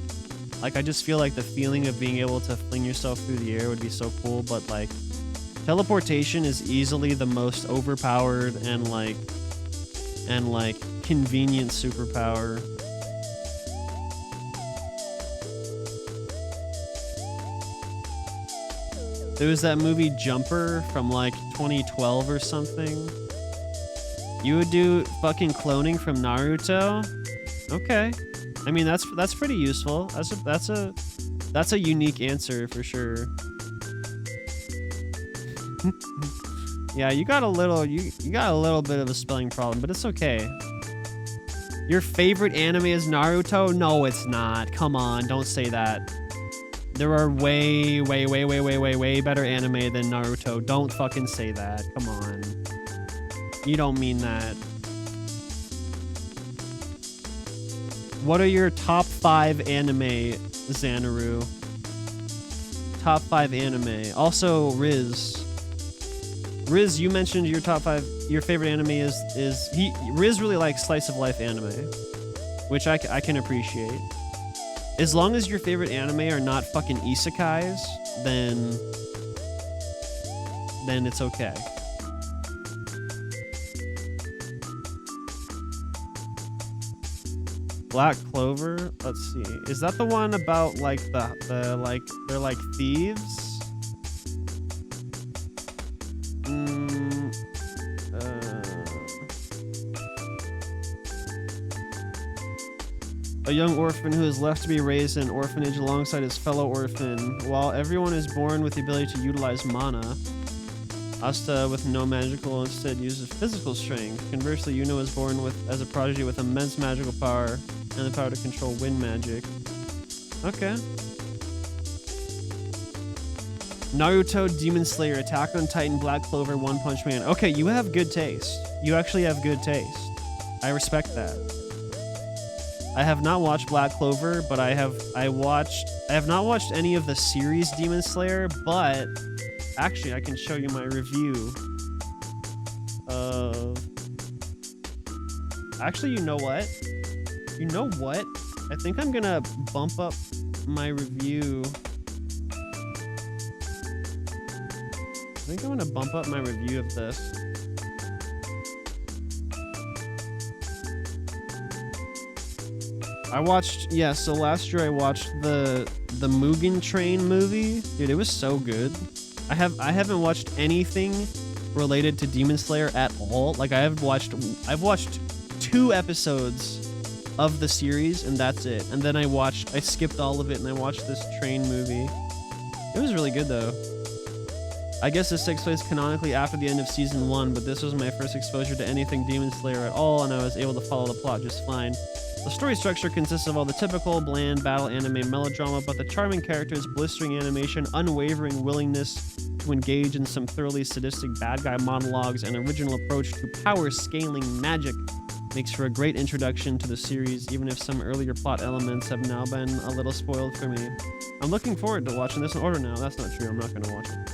Like, I just feel like the feeling of being able to fling yourself through the air would be so cool, but like, teleportation is easily the most overpowered and like convenient superpower. There was that movie Jumper from like 2012 or something. You would do fucking cloning from Naruto? Okay. I mean, that's pretty useful. That's a unique answer for sure. Yeah, you got a little bit of a spelling problem, but it's okay. Your favorite anime is Naruto? No, it's not. Come on, don't say that. There are way better anime than Naruto. Don't fucking say that. Come on. You don't mean that. What are your top 5 anime, Xanaru? Top 5 anime. Also, Riz, you mentioned your top 5. Your favorite anime is Riz really likes slice of life anime, which I can appreciate. As long as your favorite anime are not fucking isekais, then it's okay. Black Clover. Let's see. Is that the one about like the like they're like thieves? Oh, young orphan who is left to be raised in an orphanage alongside his fellow orphan. While everyone is born with the ability to utilize mana, Asta, with no magical, instead uses physical strength. Conversely, Yuno is born as a prodigy with immense magical power and the power to control wind magic. Okay. Naruto, Demon Slayer, Attack on Titan, Black Clover, One Punch Man. Okay, you have good taste. You actually have good taste. I respect that. I have not watched Black Clover, but I have not watched any of the series Demon Slayer, but actually I can show you my review of... Actually, you know what? You know what? I think I'm gonna bump up my review. I think I'm gonna bump up my review of this. I watched, yeah, so last year I watched the Mugen Train movie. Dude, it was so good. I haven't watched anything related to Demon Slayer at all. Like I've watched 2 episodes of the series and that's it. And then I skipped all of it and I watched this train movie. It was really good though. I guess this takes place canonically after the end of season 1, but this was my first exposure to anything Demon Slayer at all, and I was able to follow the plot just fine. The story structure consists of all the typical bland battle anime melodrama, but the charming characters, blistering animation, unwavering willingness to engage in some thoroughly sadistic bad guy monologues, and original approach to power scaling magic makes for a great introduction to the series, even if some earlier plot elements have now been a little spoiled for me. I'm looking forward to watching this in order now. That's not true. I'm not going to watch it.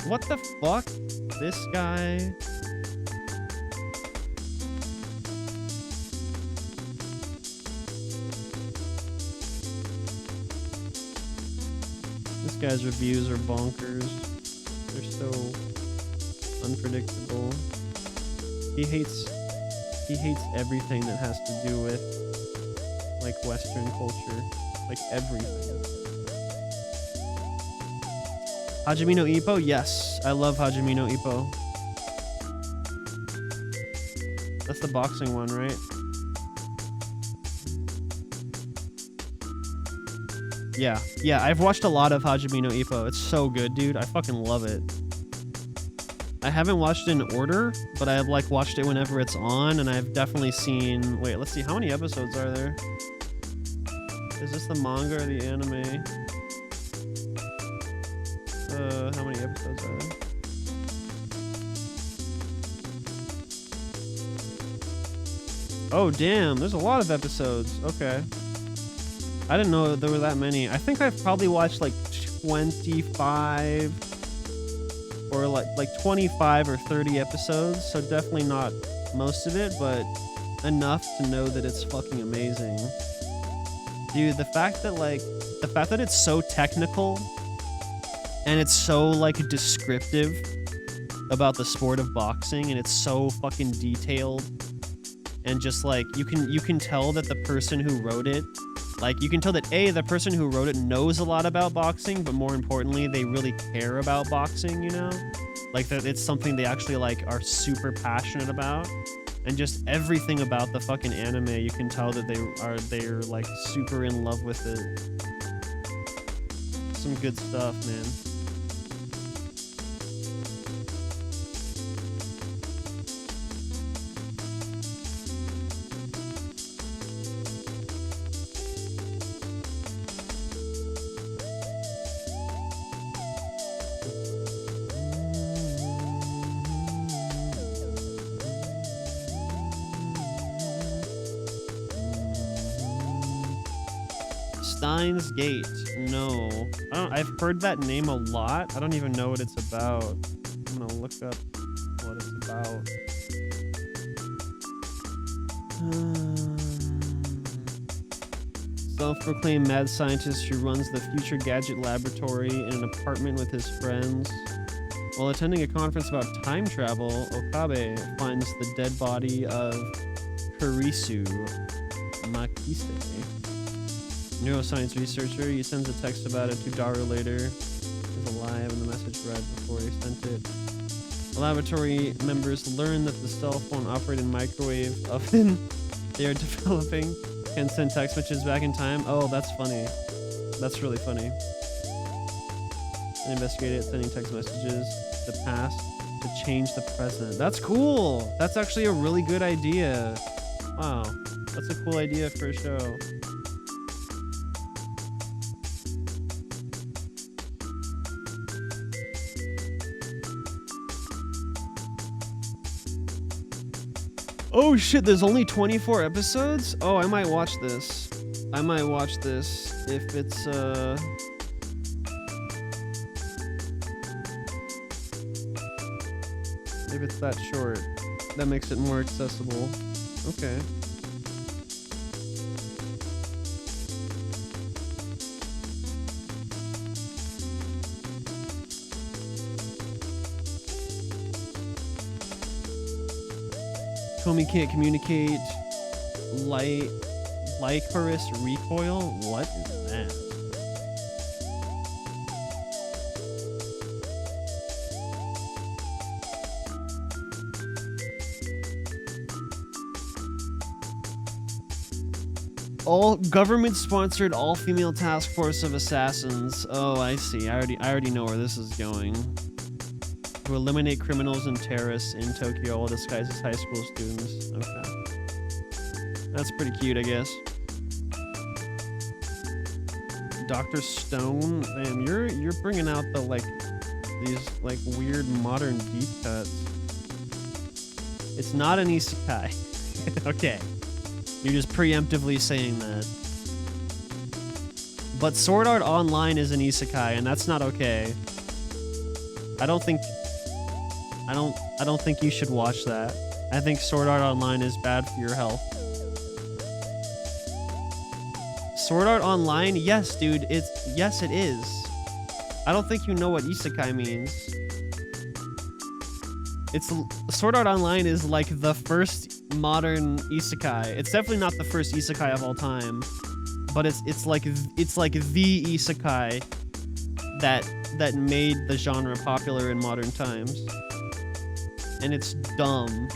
What the fuck? This guy... This guy's reviews are bonkers. They're so unpredictable. He hates everything that has to do with like Western culture. Like everything. Hajime no Ippo? Yes, I love Hajime no Ippo. That's the boxing one, right? Yeah, I've watched a lot of Hajime no Ippo. It's so good, dude. I fucking love it. I haven't watched it in order, but I've like watched it whenever it's on, and I've definitely seen... Wait, let's see. How many episodes are there? Is this the manga or the anime? How many episodes are there? Oh, damn. There's a lot of episodes. Okay. I didn't know there were that many. I think I've probably watched like 25 or like 25 or 30 episodes. So definitely not most of it, but enough to know that it's fucking amazing. Dude, the fact that it's so technical and it's so like descriptive about the sport of boxing, and it's so fucking detailed, and just like you can tell that the person who wrote it, like you can tell that the person who wrote it knows a lot about boxing, but more importantly, they really care about boxing, you know? Like that it's something they actually like are super passionate about. And just everything about the fucking anime, you can tell that they're like super in love with it. Some good stuff, man. Steins Gate. No. I've heard that name a lot. I don't even know what it's about. I'm gonna look up what it's about. Self-proclaimed mad scientist who runs the Future Gadget Laboratory in an apartment with his friends. While attending a conference about time travel, Okabe finds the dead body of Kurisu Makise. Neuroscience researcher. He sends a text about it to Daru later. He's alive and the message read before he sent it. Laboratory members learn that the cell phone operated microwave oven they are developing can send text messages back in time. Oh, that's funny. That's really funny. And investigate it, sending text messages to the past to change the present. That's cool. That's actually a really good idea. Wow. That's a cool idea for a show. Oh shit, there's only 24 episodes? Oh, I might watch this. I might watch this if it's if it's that short. That makes it more accessible. Okay. Comey can't communicate. Lycorus recoil? What is that? All government-sponsored all-female task force of assassins. Oh, I see. I already know where this is going. To eliminate criminals and terrorists in Tokyo while disguised as high school students. Okay. That's pretty cute, I guess. Dr. Stone, damn, you're bringing out the these weird modern deep cuts. It's not an isekai. Okay. You're just preemptively saying that. But Sword Art Online is an isekai, and that's not okay. I don't think you should watch that. I think Sword Art Online is bad for your health. Sword Art Online? Yes, dude. Yes, it is. I don't think you know what isekai means. Sword Art Online is like the first modern isekai. It's definitely not the first isekai of all time, but it's like the isekai that made the genre popular in modern times. And it's dumb.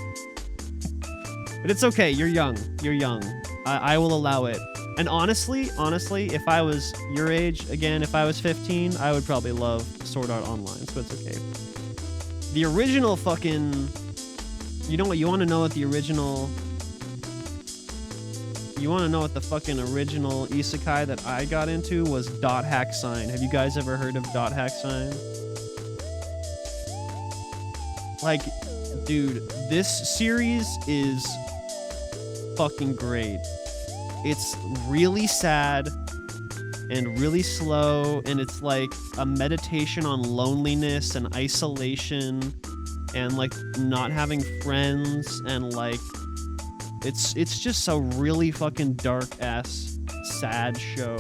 But it's okay. You're young. You're young. I will allow it. And honestly, if I was your age, again, if I was 15, I would probably love Sword Art Online, so it's okay. The original fucking... You know what? You want to know what the original... You want to know what the fucking original isekai that I got into was Dot Hack Sign. Have you guys ever heard of Dot Hack Sign? Like, dude, this series is fucking great. It's really sad and really slow, and it's like a meditation on loneliness and isolation and like not having friends, and like it's just a really fucking dark ass sad show.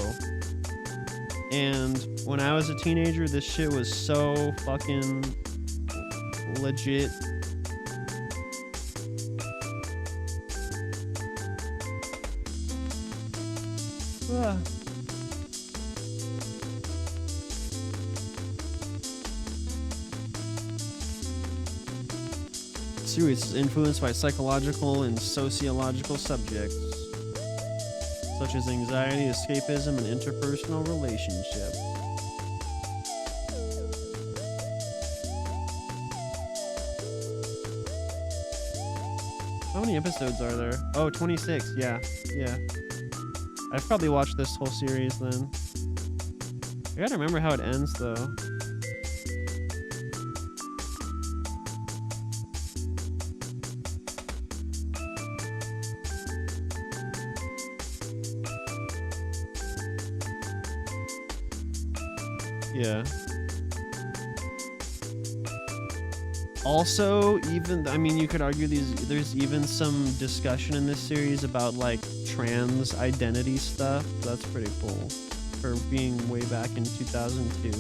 And when I was a teenager, this shit was so fucking legit. Series is influenced by psychological and sociological subjects such as anxiety, escapism, and interpersonal relationships. How many episodes are there? Oh, 26. Yeah. I've probably watched this whole series then. I gotta remember how it ends though. Yeah. Also, you could argue there's even some discussion in this series about like trans identity stuff. That's pretty cool for being way back in 2002.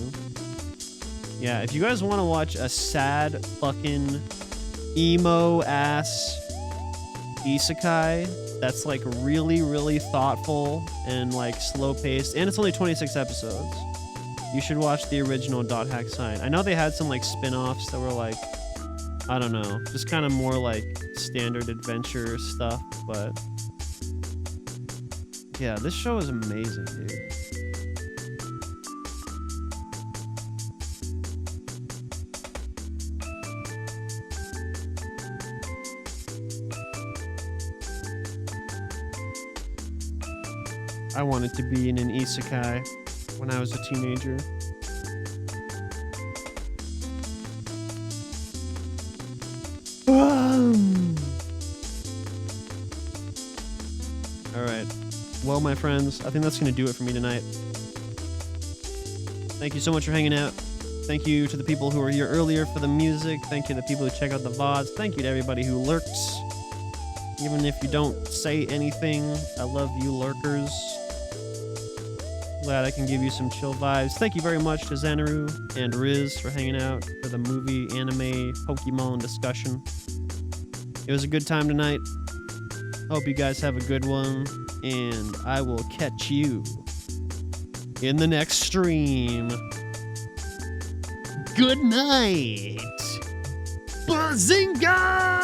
Yeah, if you guys want to watch a sad fucking emo ass isekai that's like really, really thoughtful and like slow paced, and it's only 26 episodes, you should watch the original Dot Hack Sign. I know they had some like spin-offs that were like I don't know, just kind of more like standard adventure stuff, but yeah, this show is amazing, dude. I wanted to be in an isekai when I was a teenager. All right. Well, my friends, I think that's going to do it for me tonight. Thank you so much for hanging out. Thank you to the people who were here earlier for the music. Thank you to the people who check out the VODs. Thank you to everybody who lurks. Even if you don't say anything, I love you lurkers. Glad I can give you some chill vibes. Thank you very much to Xanaru and Riz for hanging out for the movie, anime, Pokemon discussion. It was a good time tonight. Hope you guys have a good one, and I will catch you in the next stream. Good night. Bazinga!